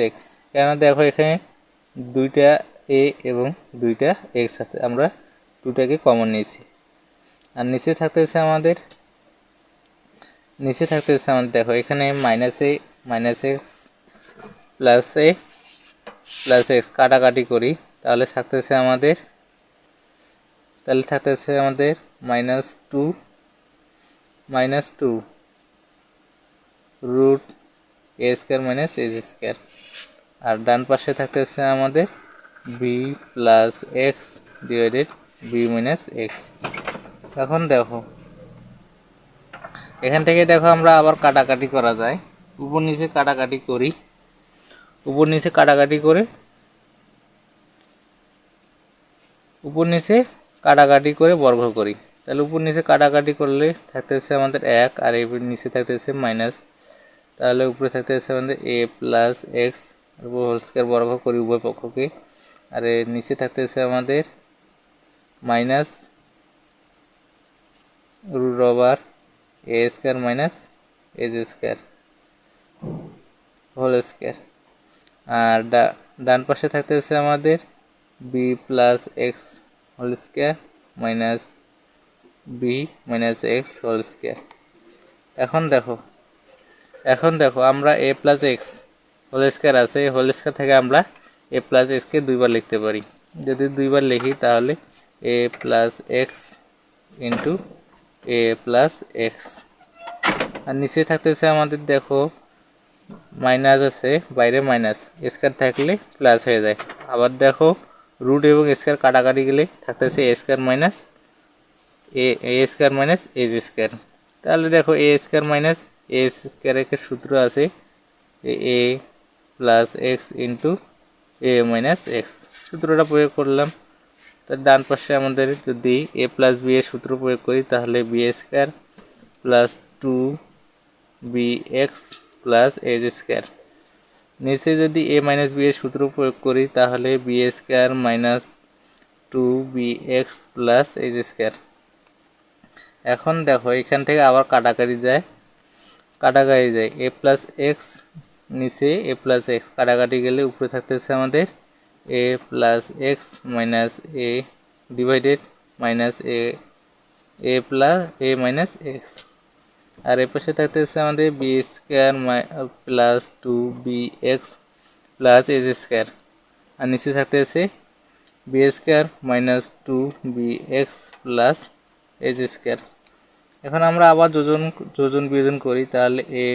এক্স কেন দেখো এখানে দুইটা এ এবং দুইটা এক্স আছে, আমরা টুটাকে কমন নিয়েছি, আর নিচে থাকতেছে আমাদের দেখো এখানে মাইনাস এক্স প্লাস এক্স কাটাকাটি করি, তাহলে থাকতেছে আমাদের minus two root A square minus X square, আর ডান পাশে থাকতেছে আমাদের B plus x divided B minus x. এখন দেখো এখান থেকে দেখো আমরা আবার কাটাকাটি করা যায়, উপর নিচে কাটাকাটি করি, উপর নিচে কাটাকাটি করে উপর নিচে কাটাকাটি করে বর্গ করি। তাহলে উপর নিচে কাটাকাটি করলে থাকতেছে আমাদের এক, আর এর নিচে থাকতেছে মাইনাস, তাহলে উপরে থাকতেছে আমাদের এ প্লাস এক্স হোল স্কোয়ার বর্গ করি উভয় পক্ষকে, আর এর নিচে থাকতেছে আমাদের minus root over A square minus X square whole square, আর ডান পাশে থাকতেছে আমাদের B plus x whole square minus B minus x whole square. এখন দেখো আমরা A plus x whole square আছে, এই হোল স্কোয়ার থেকে আমরা এ প্লাস এক্সকে দুইবার লিখতে পারি। যদি দুইবার লিখি তাহলে A plus x into a plus x, আর নিচে থাকতেছে আমাদের দেখো মাইনাস আছে, বাইরে মাইনাস, স্কোয়ার থাকলে প্লাস হয়ে যায়। আবার দেখো রুট এবং স্কোয়ার কাটাকাটি গেলে থাকতেছে এ square minus A square minus X square. তাহলে দেখো এ স্কোয়ার মাইনাস এ স্কোয়ারের একটা সূত্র আছে A plus x into A minus x, সূত্রটা প্রয়োগ করলাম। তার ডান পাশে আমাদের যদি এ প্লাস বি এর সূত্র প্রয়োগ করি তাহলে B square plus two B X plus age square, নিচে যদি এ মাইনাস বি এর সূত্র প্রয়োগ করি তাহলে B square minus two B X plus age square. এখন দেখো এখান থেকে আবার কাটাকাটি যায় এ প্লাস এক্স নিচে এ প্লাস এক্স কাটাকাটি গেলে উপরে থাকতেছে আমাদের এ plus X minus A divided minus A plus A minus X, আর এর পাশে থাকতেছে আমাদের B square plus two B X plus age square, আর নিচে থাকতেছে B square minus two B X plus age square. এখন আমরা আবার যোজন বিয়োজন করি তাহলে A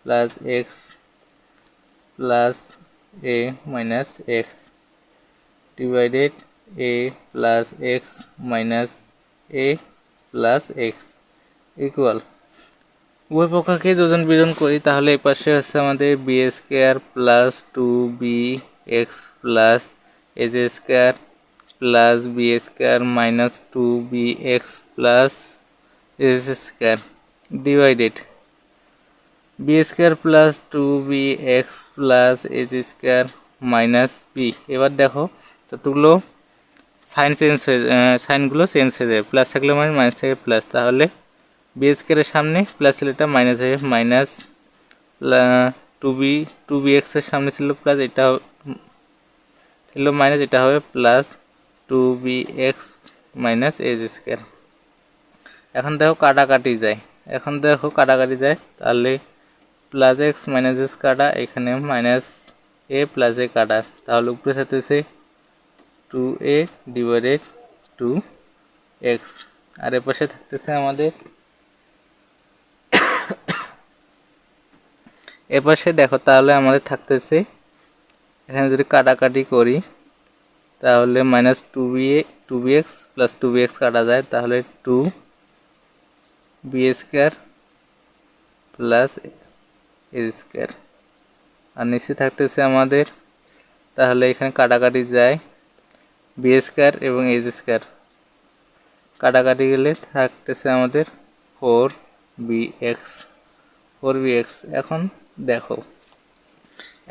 plus X plus A minus x divided A plus X minus A plus X equal, উভয় পক্ষকে যোজন বিয়োজন করি তাহলে এই পাশে হচ্ছে আমাদের B square plus two B X plus age square plus B square minus two B X plus age square divided B square plus two B X plus age square minus B. এবার দেখো ততগুলো সাইনগুলো change হয়ে যাবে, plus থাকলে minus থেকে plus, তাহলে B স্কোয়ারের সামনে plus ছিল এটা মাইনাস হয়ে মাইনাস টু বি এক্সের সামনে ছিল প্লাস, এটা ছিল মাইনাস, এটা হবে plus two B X minus X square. এখন দেখো কাটাকাটি যায় তাহলে প্লাস এক্স মাইনাস এক্স কাটা, এখানে মাইনাস এ প্লাস এ কাটা, তাহলে উপরে থাকতেছে টু এ ডিভাইডেড টু এক্স, আর এর পাশে থাকতেছে আমাদের এপাশে দেখো তাহলে আমাদের থাকতেছে এখানে যদি কাটাকাটি করি তাহলে minus two B X plus two B X কাটা যায়, তাহলে two B square plus A square, আর নিচে থাকতেছে আমাদের তাহলে এখানে কাটাকাটি যায় বি স্কোয়ার এবং এজ স্কোয়ার কাটাকাটি গেলে থাকতেছে আমাদের ফোর বি এক্স।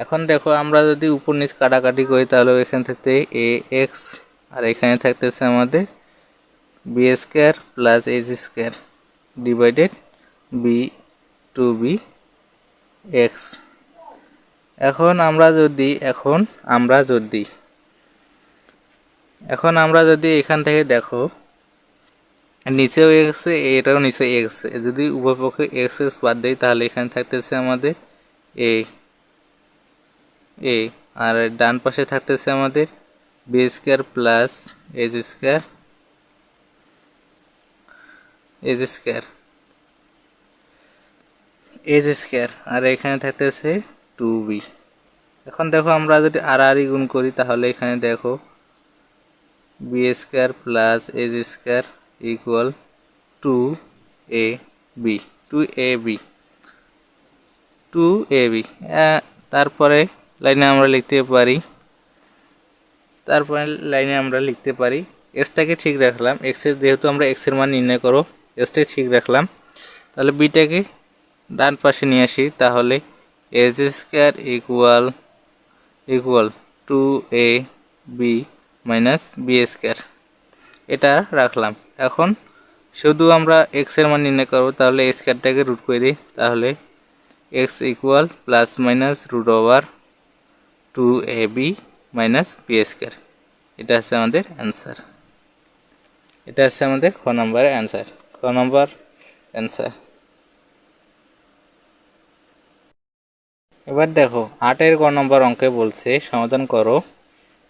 এখন দেখো আমরা যদি উপর নিচ কাটাকাটি করি তাহলে এখানে থাকতে এ এক্স, আর এখানে থাকতেছে আমাদের B square plus age square divided by two B x. এখন আমরা যদি এখান থেকে দেখো নিচেও এক্স এটাও নিচে এক্স, যদি উভয় পক্ষে এক্স এক্স বাদ দেয় তাহলে এখানে থাকতেছে আমাদের এ আর ডান পাশে থাকতেছে আমাদের B square plus age square. X square, আর এখানে থাকতেছে 2b। এখন দেখো আমরা যদি আর গুণ করি তাহলে এখানে দেখো b square plus age square equal 2ab, 2ab। তারপরে লাইনে আমরা লিখতে পারি এক্সটাকে ঠিক রাখলাম, এক্সের যেহেতু আমরা এক্সের মান নির্ণয় করো, এক্সটাকে ঠিক রাখলাম। তাহলে বিটাকে ডান পাশে নিয়ে আসি, তাহলে a square equal 2ab minus b square, এটা রাখলাম। এখন শুধু আমরা এক্সের মান নির্ণয় করবো, তাহলে স্কোয়ারটাকে রুট করে দিই, তাহলে x equal plus minus root over 2ab minus b square. এটা হচ্ছে আমাদের অ্যান্সার, এটা হচ্ছে আমাদের খ নম্বরের অ্যান্সার, খ নম্বর অ্যান্সার। এবার দেখো 8-এর গ নম্বর অঙ্কে বলছে সমাধান করো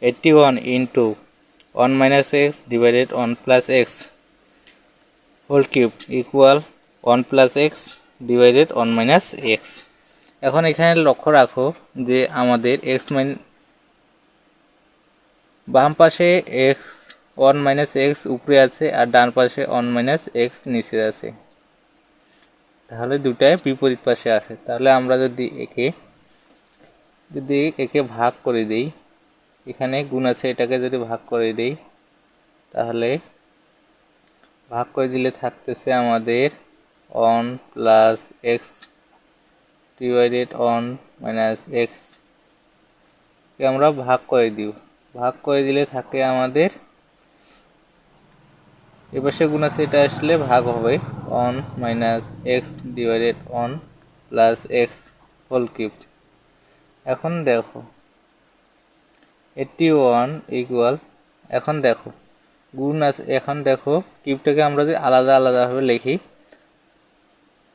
81 into 1 minus x divided 1 plus x whole cube equal 1 plus x divided 1 minus x. এখন এখানে লক্ষ্য রাখো যে আমাদের বাম পাশে এক্স 1 মাইনাস এক্স উপরে আছে আর ডান পাশে 1 মাইনাস এক্স নিচে আছে, তাহলে দুটাই বিপরীত পাশে আছে। তাহলে আমরা যদি একে ভাগ করে দিই, এখানে গুণ আছে, এটাকে যদি ভাগ করে দিই তাহলে ভাগ করে দিলে থাকতেছে আমাদের 1 plus x divided 1 minus X কে আমরা ভাগ করে দিলে থাকে আমাদের এপাশে গুণ আছে, এটা আসলে ভাগ হবে 1 minus x divided 1 plus x whole cube. এখন দেখো 81 ইকুয়াল, এখন দেখো গুণ আছে, এখন দেখো কিউবটাকে আমরা যদি আলাদাভাবে লিখি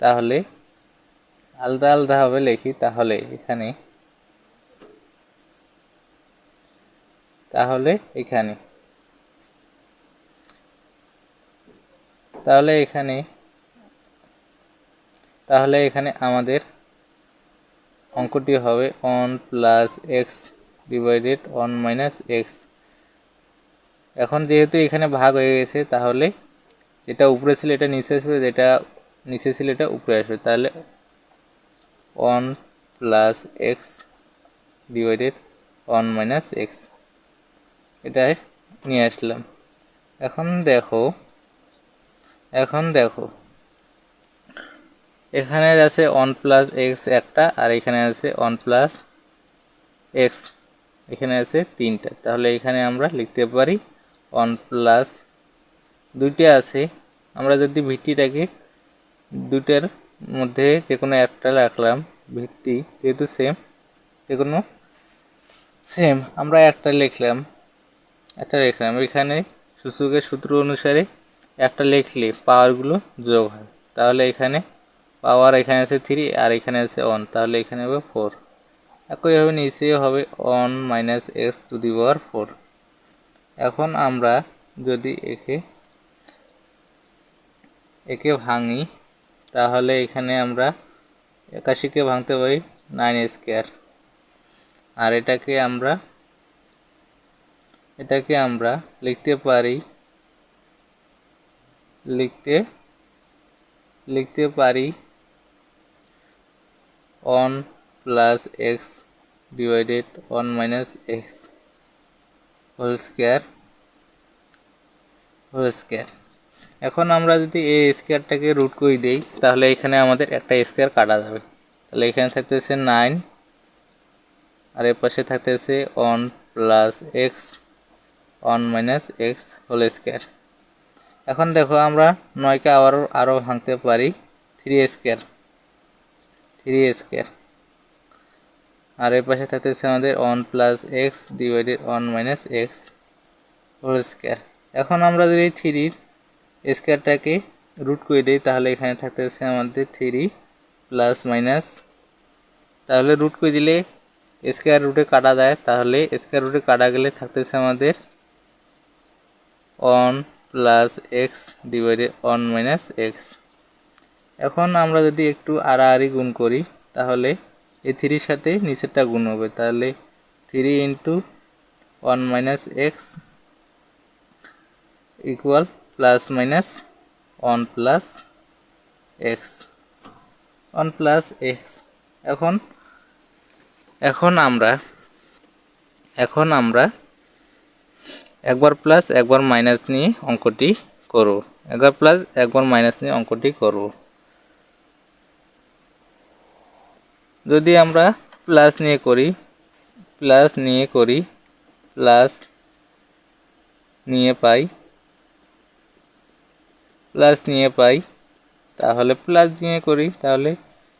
তাহলে এখানে আমাদের অঙ্কটি হবে 1 plus x divided 1 minus x. এখন যেহেতু এখানে ভাগ হয়ে গেছে, তাহলে যেটা উপরে ছিল এটা নিচে আসবে, যেটা নিচে ছিল এটা উপরে আসবে, তাহলে 1 plus x divided 1 minus x, এটাই নিয়ে আসলাম। এখন দেখো এখানে আছে 1 প্লাস এক্স একটা, আর এখানে আছে 1 প্লাস এক্স, এখানে আছে 3টা, তাহলে এখানে আমরা লিখতে পারি 1 প্লাস, দুইটা আছে, আমরা যদি ভিত্তিটাকে দুইটার মধ্যে যে কোনো একটা রাখলাম, ভিত্তি যেহেতু সেম আমরা একটা লিখলাম, এখানে সূচকের সূত্র অনুসারে একটা লিখলে পাওয়ারগুলো যোগ হয়, তাহলে এখানে পাওয়ার এখানে আছে 3 আর এখানে আছে 1, তাহলে এখানে হবে 4। একইভাবে নিচে হবে 1 minus x two the power 4। এখন আমরা যদি একে ভাঙি তাহলে এখানে আমরা 81কে ভাঙতে পারি 9 স্কোয়ার, আর এটাকে আমরা লিখতে পারি 1 plus x divided 1 minus x whole square. এখন আমরা যদি এই স্কোয়ারটাকে রুট করে দিই তাহলে এখানে আমাদের একটা স্কোয়ার কাটা যাবে, তাহলে এখানে থাকতেছে 9 আর এর পাশে থাকতেছে 1 plus x 1 minus x whole square. এখন দেখো আমরা 9কে আরও ভাঙতে পারি 3 স্কোয়ার, আর এর পাশে থাকতেছে আমাদের 1 plus x divided 1 minus x whole square. এখন আমরা যদি 3 স্কোয়ারটাকে রুট করে দিই তাহলে এখানে থাকতেছে আমাদের 3 প্লাস মাইনাস, তাহলে রুট করে দিলে স্কোয়ার রুটে কাটা যায়, তাহলে স্কোয়ার রুটে কাটা গেলে থাকতেছে আমাদের 1 plus x divided 1 minus x. এখন আমরা যদি একটু আড়াআড়ি গুণ করি তাহলে এই 3 সাথে নিচেরটা গুণ হবে, তাহলে 3 into 1 minus X equal plus minus 1 plus x, 1 plus x. এখন আমরা একবার প্লাস একবার মাইনাস নিয়ে অঙ্কটি করব, একবার প্লাস একবার মাইনাস নিয়ে অঙ্কটি করব। যদি আমরা প্লাস নিয়ে করি প্লাস নিয়ে পাই তাহলে প্লাস নিয়ে করি, তাহলে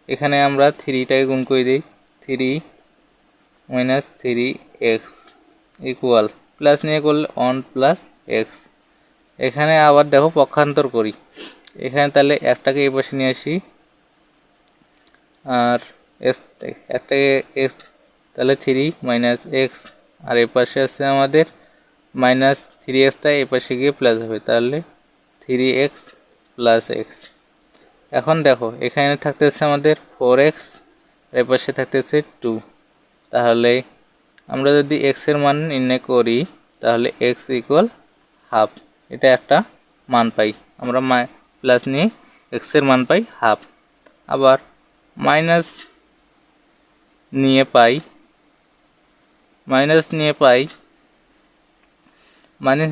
এখানে আমরা 3টাকে গুণ করে দিই, 3 মাইনাস 3x ইকুয়াল প্লাস নিয়ে করলে 1 প্লাস এক্স। এখানে আবার দেখো পক্ষান্তর করি, এখানে তাহলে একটাকে এই পাশে নিয়ে আসি আর একটাকে এক্স, তাহলে 3 মাইনাস এক্স, আর এই পাশে আছে আমাদের মাইনাস 3x, এই পাশে গিয়ে প্লাস হবে, তাহলে 3x প্লাস এক্স। এখন দেখো এখানে থাকতেছে আমাদের 4x, এই পাশে থাকতেছে 2, তাহলে আমরা যদি x এর মান নির্ণয় করি তাহলে x ইকুয়াল হাফ, এটা একটা মান পাই আমরা, প্লাস নিয়ে x এর মান পাই হাফ। আবার মাইনাস নিয়ে পাই মাইনাস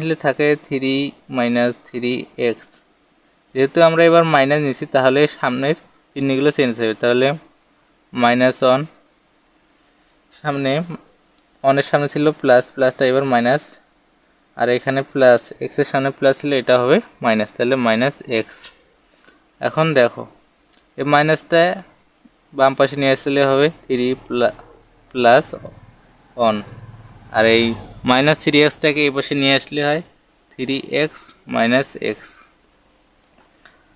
নিলে থাকে 3 মাইনাস 3x, যেহেতু আমরা এবার মাইনাস নিছি তাহলে সামনের চিহ্নগুলো চেঞ্জ হবে, তাহলে -1 সামনে, অনের সামনে ছিল প্লাস, প্লাসটা এবার মাইনাস, আর এখানে প্লাস, এক্স এর সামনে প্লাস ছিল, এটা হবে মাইনাস, তাহলে মাইনাস এক্স। এখন দেখো এই মাইনাসটা বাম পাশে নিয়ে আসলে হবে 3 প্লাস 1, আর এই মাইনাস 3xটাকে এই পাশে নিয়ে আসলে হয় 3x মাইনাস এক্স।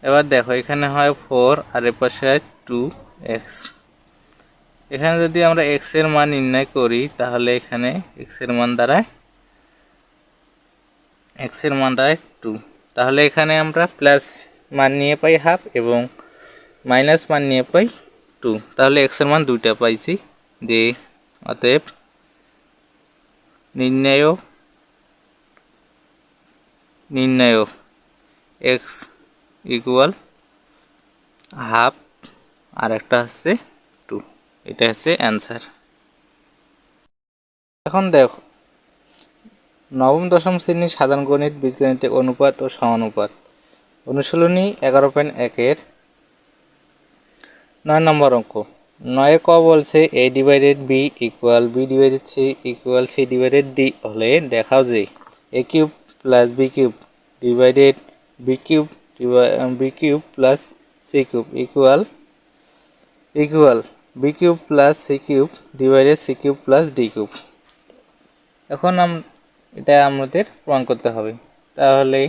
এবার দেখো এখানে হয় 4 আর এ পাশে হয় 2x। এখানে যদি আমরা x এর মান নির্ণয় করি তাহলে এখানে x এর মান দাঁড়ায় 2, তাহলে এখানে আমরা প্লাস মান নিয়ে পাই হাফ এবং মাইনাস মান নিয়ে পাই 2, তাহলে x এর মান দুইটা পাইছি। দিয়ে অতএব নির্ণয় x ইকুয়াল হাফ আর একটা হচ্ছে 2, এটা হচ্ছে অ্যান্সার। এখন দেখো নবম দশম শ্রেণীর সাধারণ গণিত বীজগণিতে অনুপাত ও সমানুপাত অনুশীলনী 11.1-এর 9 নম্বর অঙ্ক। 9 ক বলছে a divided b equal b divided c equal c divided d হলে দেখাও যে a cube plus b cube divided b cube plus c cube equal b cube plus c cube divided c cube plus d cube. এখন এটা আমাদের প্রমাণ করতে হবে, তাহলে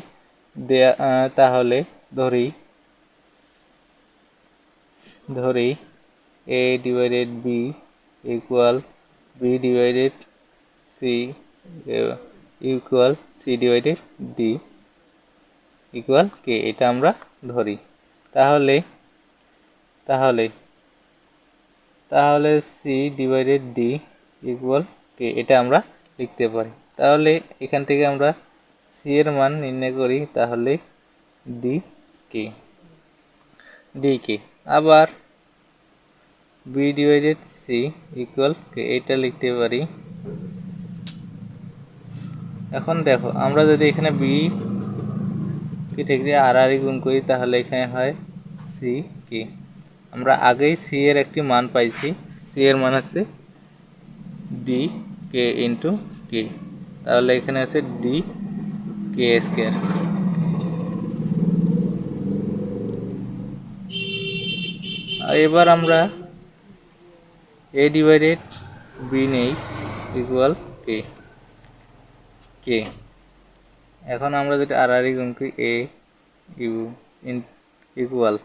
ধরি a divided b equal b divided c equal c divided d equal k, এটা আমরা ধরি। তাহলে c divided d equal k, এটা আমরা লিখতে পারি। তাহলে এখান থেকে আমরা c এর মান নির্ণয় করি, তাহলে dk। আবার b divided c equal k, এটা লিখতে পারি। এখন দেখো আমরা যদি এখানে b কে থেকে আড়াআড়ি গুণ করি তাহলে এখানে হয় c k। আমরা আগেই c এর একটি মান পাইছি, c এর মান আছে dk ইন্টু k, তাহলে এখানে আছে dk স্কয়ার। এবার আমরা a ডিভাইডেড b নেই ইকুয়াল k। এখন আমরা যদি আড়াআড়ি গুণ করি a equal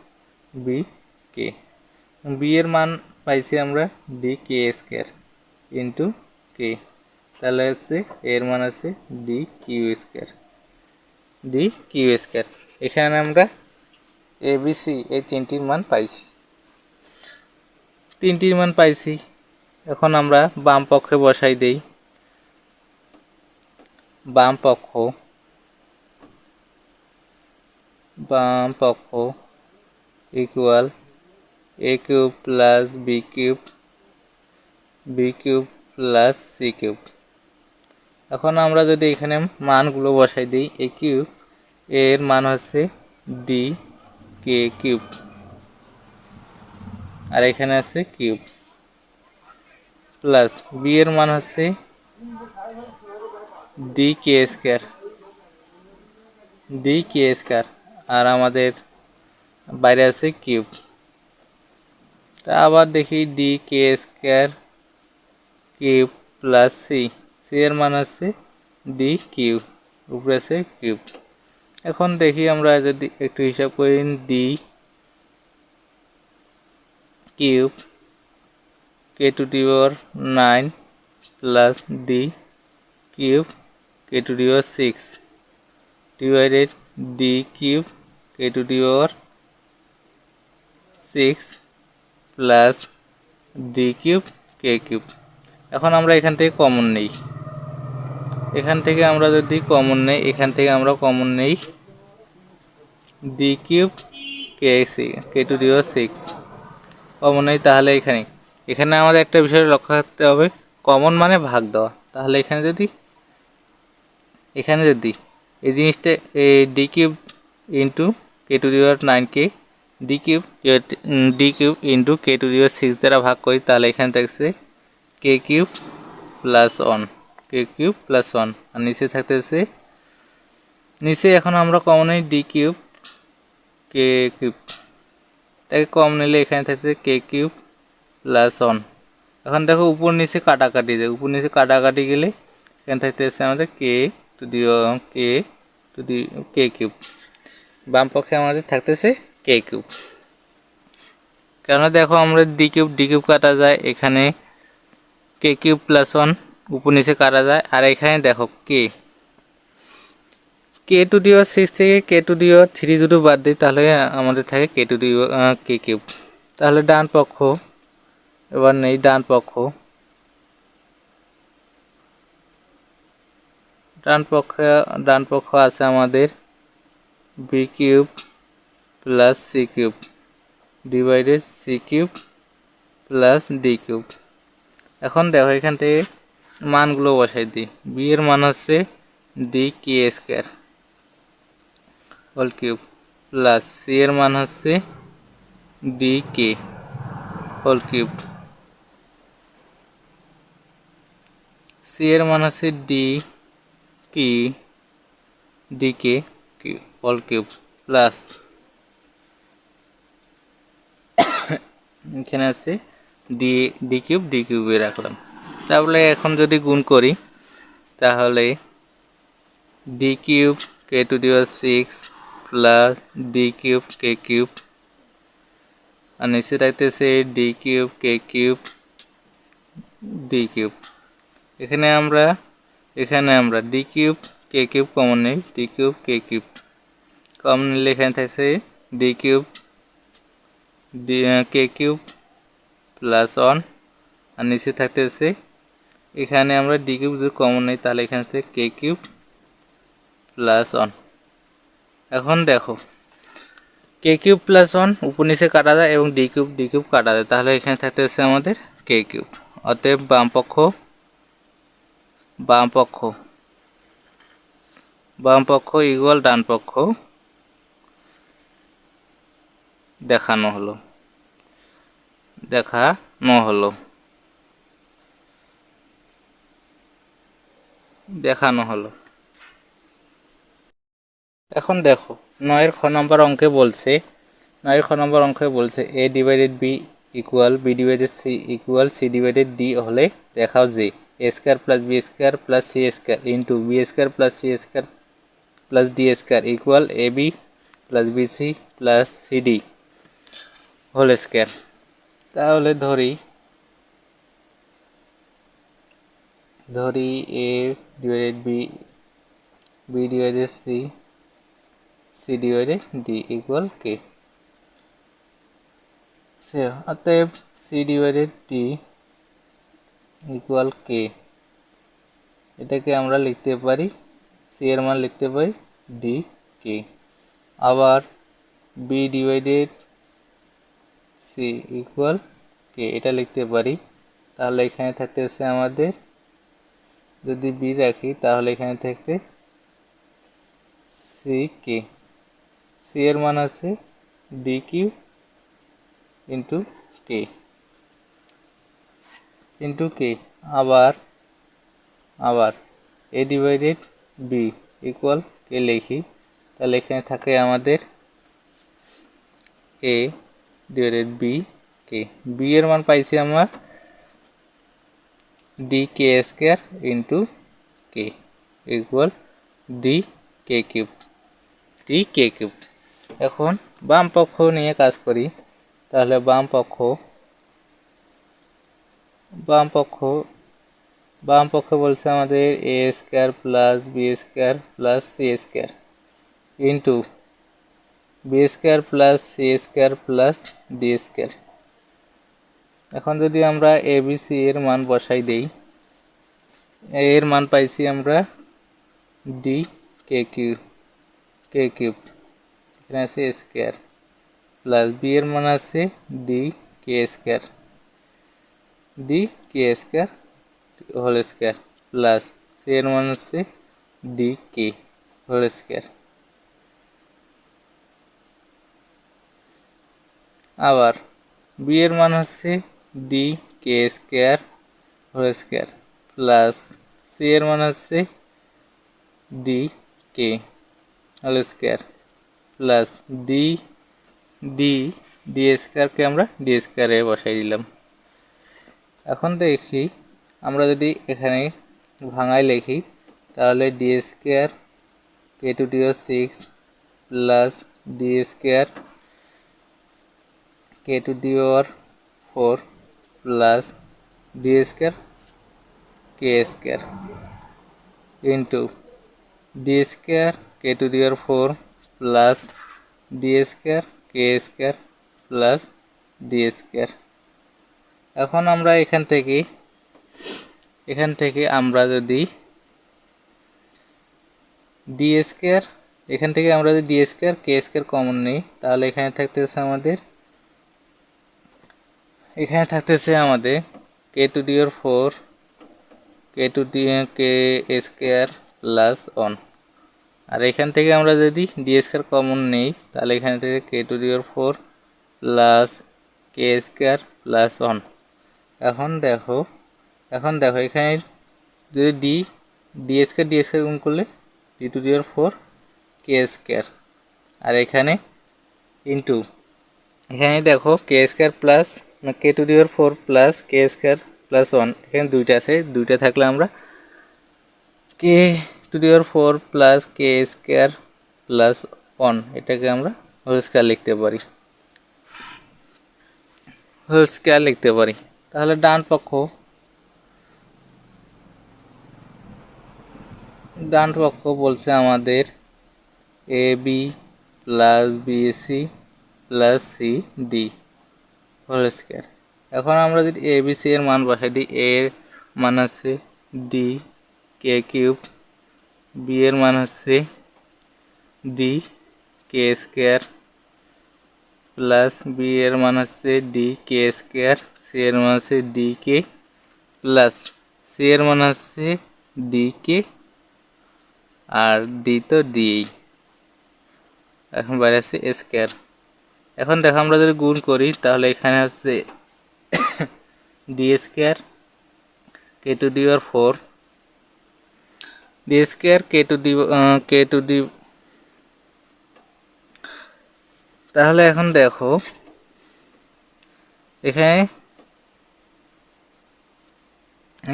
b k, b এর মান পাইছি আমরা dk স্কয়ার ইন্টু k, তাহলে হচ্ছে এর মান আছে dq স্কয়ার। এখানে আমরা এ বি সি এই তিনটির মান পাইছি। তিনটির মান পাইছি, এখন আমরা বাম পক্ষে বসাই দেই। বাম পক্ষ equal A cube plus B cube plus C cube. এখন আমরা যদি এখানে মানগুলো বসাই দিই, এ কিউব এর মান হচ্ছে ডি কে কিউব, আর এখানে আছে কিউব, প্লাস বি এর মান হচ্ছে ডি কে স্কয়ার, আর আমাদের বাইরে আছে কিউব। তা আবার দেখি D K square cube plus C এর মান হচ্ছে ডি কিউব, উপরে আছে কিউব। এখন দেখি আমরা যদি একটু হিসাব করি, D cube K to the power 9 plus D cube K to the power 6 divided D cube K to the power 6 plus D cube K cube. এখন আমরা এখান থেকে কমন নেই, এখান থেকে আমরা যদি কমন নেই, এখান থেকে আমরা কমন নেই D cube K to the power 6 common নেই, তাহলে এখানে আমাদের একটা বিষয় লক্ষ্য রাখতে হবে, কমন মানে ভাগ দেওয়া। তাহলে এখানে যদি এই জিনিসটা D cube into K to the power 9 কে D cube into K to the power 6 দ্বারা ভাগ করি, তাহলে এখানে থাকছে কে কিউব প্লাস 1 আর নিচে থাকতেছে, নিচে এখন আমরা কমন নিই ডি কিউব কে কিউব, এটাকে কম নিলে এখানে থাকছে কে কিউব প্লাস 1। এখন দেখো উপর নিচে কাটাকাটি যায়, উপর নিচে কাটাকাটি গেলে এখানে থাকতেছে আমাদের K to the K cube, বাম পক্ষে আমাদের থাকতেছে কে কিউব। কেননা দেখো আমরা ডি কিউব কাটা যায়, এখানে কে কিউব প্লাস 1 উপর নিচে কাটা যায়, আর এখানে দেখো কে টু দি পাওয়ার 6 থেকে কে টু দি পাওয়ার 3 যদি বাদ দিই, তাহলে আমাদের থাকে কে টু দি কে কিউব। তাহলে ডান পক্ষ এবার নেই, ডান পক্ষ আছে আমাদের b cube plus C cube divided c cube plus D cube. এখন দেখো এখান থেকে মানগুলো বসাই দিই, বি এর মান হচ্ছে D K square whole cube plus C এর মান হচ্ছে D K whole cube, C এর মান হচ্ছে D K whole cube plus এখানে আছে ডি কিউবে রাখলাম। তাহলে এখন যদি গুণ করি, তাহলে D cube K to the power 6 plus D cube K cube, আর নিচে থাকতেছে D cube K cube D cube. এখানে আমরা D cube K cube common নেই, D cube K cube common নিলে এখানে থাকছে D cube K cube plus 1, আর নিচে থাকতেছে এখানে আমরা ডি কিউব যদি কমন নেই, তাহলে এখানে থেকে কে কিউব প্লাস 1। এখন দেখো কে কিউব প্লাস 1 উপর নিচে কাটা যায় এবং ডি কিউব কাটা যায়, তাহলে এখানে থাকতেছে আমাদের কে কিউব। অতএব বাম পক্ষ ইকুয়াল ডান পক্ষ দেখানো হলো। এখন দেখো 9 খ নম্বর অঙ্কে বলছে A divided B equal B divided C equal C divided D হলে দেখাও যে এ square plus B square plus C square into B square plus C square plus D square equal A B plus B C plus C D whole square. তাহলে ধরি A divided B divided C divided D equal K. অতএব C divided D equal K, এটাকে আমরা লিখতে পারি, C এর মান লিখতে পারি ডি কে। আবার বি ডিভাইডেড সি ইকুয়াল কে, এটা লিখতে পারি। তাহলে এখানে থাকতেছে আমাদের, যদি বি রাখি তাহলে এখানে থাকবে সি কে, সি এর মান আছে D Q into k into k. আবার আবার এ ডিভাইডেড বি ইকুয়াল কে লিখি, তাহলে এখানে থাকে আমাদের এ ডিভাইডেড বি কে। বি এর মান পাইছি আমরা D K square into K equal D কে কিউব, ডি কে কিউব। এখন বাম পক্ষ নিয়ে কাজ করি। তাহলে বাম পক্ষ বলছে আমাদের A square plus B square plus C square into B square plus C square plus D square. এখন যদি আমরা এ বি সি এর মান বসাই দেই, এর মান পাইছি আমরা ডি কে কিউব, এখানে আছে স্কোয়ার, প্লাস বি এর মান আছে D K square, whole square, plus C এর মান হচ্ছে ডি কে হোল স্কোয়ার। আবার বি এর মান হচ্ছে D K square whole square, plus C এর মান হচ্ছে D K whole square, plus D D D স্কোয়ারকে আমরা ডি স্কোয়ারে বসাই দিলাম। এখন দেখি আমরা যদি এখানে ভাঙায় লিখি, তাহলে D square K to the power 6 plus D square K to the power 4 plus D square K square into D square K to the power 4 plus D square K square plus D square. এখন আমরা এখান থেকে আমরা যদি D square, এখান থেকে আমরা যদি D square K square common নিই, তাহলে এখানে থাকতেছে আমাদের K to the power 4 K square plus 1। আর এখান থেকে আমরা যদি ডি স্কোয়ার কমন নিই, তাহলে এখান থেকে K to the power 4 plus K square plus 1। এখন দেখো এখানে যদি ডি স্কোয়ার গুণ করলে D to the power 4 K square, আর এখানে ইন্টু এখানে দেখো K square plus K to the power 4 plus K square plus 1, এখানে দুইটা আছে, দুইটা থাকলে আমরা K to the power 4 plus K square plus 1 এটাকে আমরা হোল স্কোয়ার লিখতে পারি। তাহলে ডান পক্ষ বলছে আমাদের A B plus B C plus C D whole square. এখন আমরা যদি এ বি সি এর মান বসাই দিই, এ এর মান হচ্ছে ডি কে কিউব, বি এর মান হচ্ছে D K square plus B এর মান হচ্ছে ডি কে স্কোয়ার, সি এর মান হচ্ছে ডি কে প্লাস সি এর মান হচ্ছে ডি কে, আর ডি তো ডি, এখন বাইরে আছে স্কোয়ার। এখন দেখো আমরা যদি গুণ করি, তাহলে এখানে হচ্ছে D square K to the power 4 D square K to দি, তাহলে এখন দেখো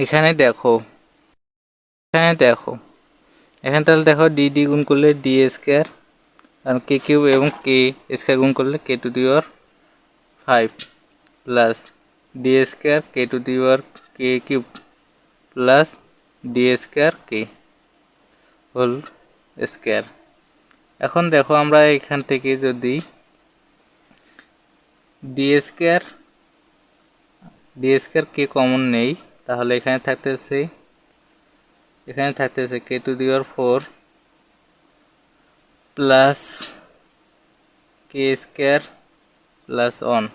এখানে দেখো এখানে তাহলে দেখো ডি ডি গুণ করলে ডি স্কোয়ার, আর কে কিউব এবং কে স্কোয়ার গুণ করলে K to the power 5 plus D square K to the power K cube plus D square K whole square. এখন দেখো আমরা এখান থেকে যদি ডি স্কয়ার কে কমন নেই, তাহলে এখানে থাকতেছে K to the power 4 plus K square plus 1,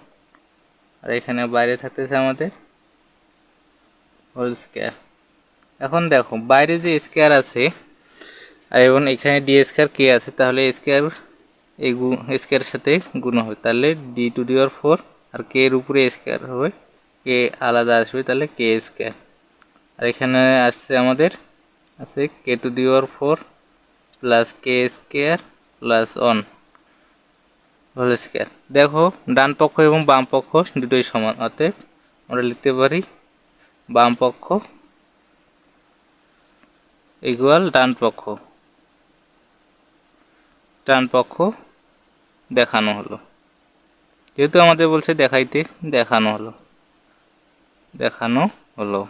আর এখানে বাইরে থাকতেছে আমাদের হোল স্কয়ার। এখন দেখো বাইরে যে স্কয়ার আছে আর এবং এখানে ডি স্কয়ার কে আছে, তাহলে স্কয়ার এই স্কয়ার সাথে গুণ হবে, তাহলে ডি টু দি পাওয়ার 4 আর কে এর উপরে স্কয়ার হবে, কে আলাদা আসবে, তাহলে কে স্কয়ার। আর এখানে আসছে আমাদের আছে K to the power 4 plus K square plus 1 whole square. দেখো ডান পক্ষ এবং বাম পক্ষ দুটোই সমান, অতএব আমরা লিখতে পারি বাম পক্ষ ইকুয়াল ডান পক্ষ দেখানো হলো, যেহেতু আমাদের বলছে দেখানো হলো।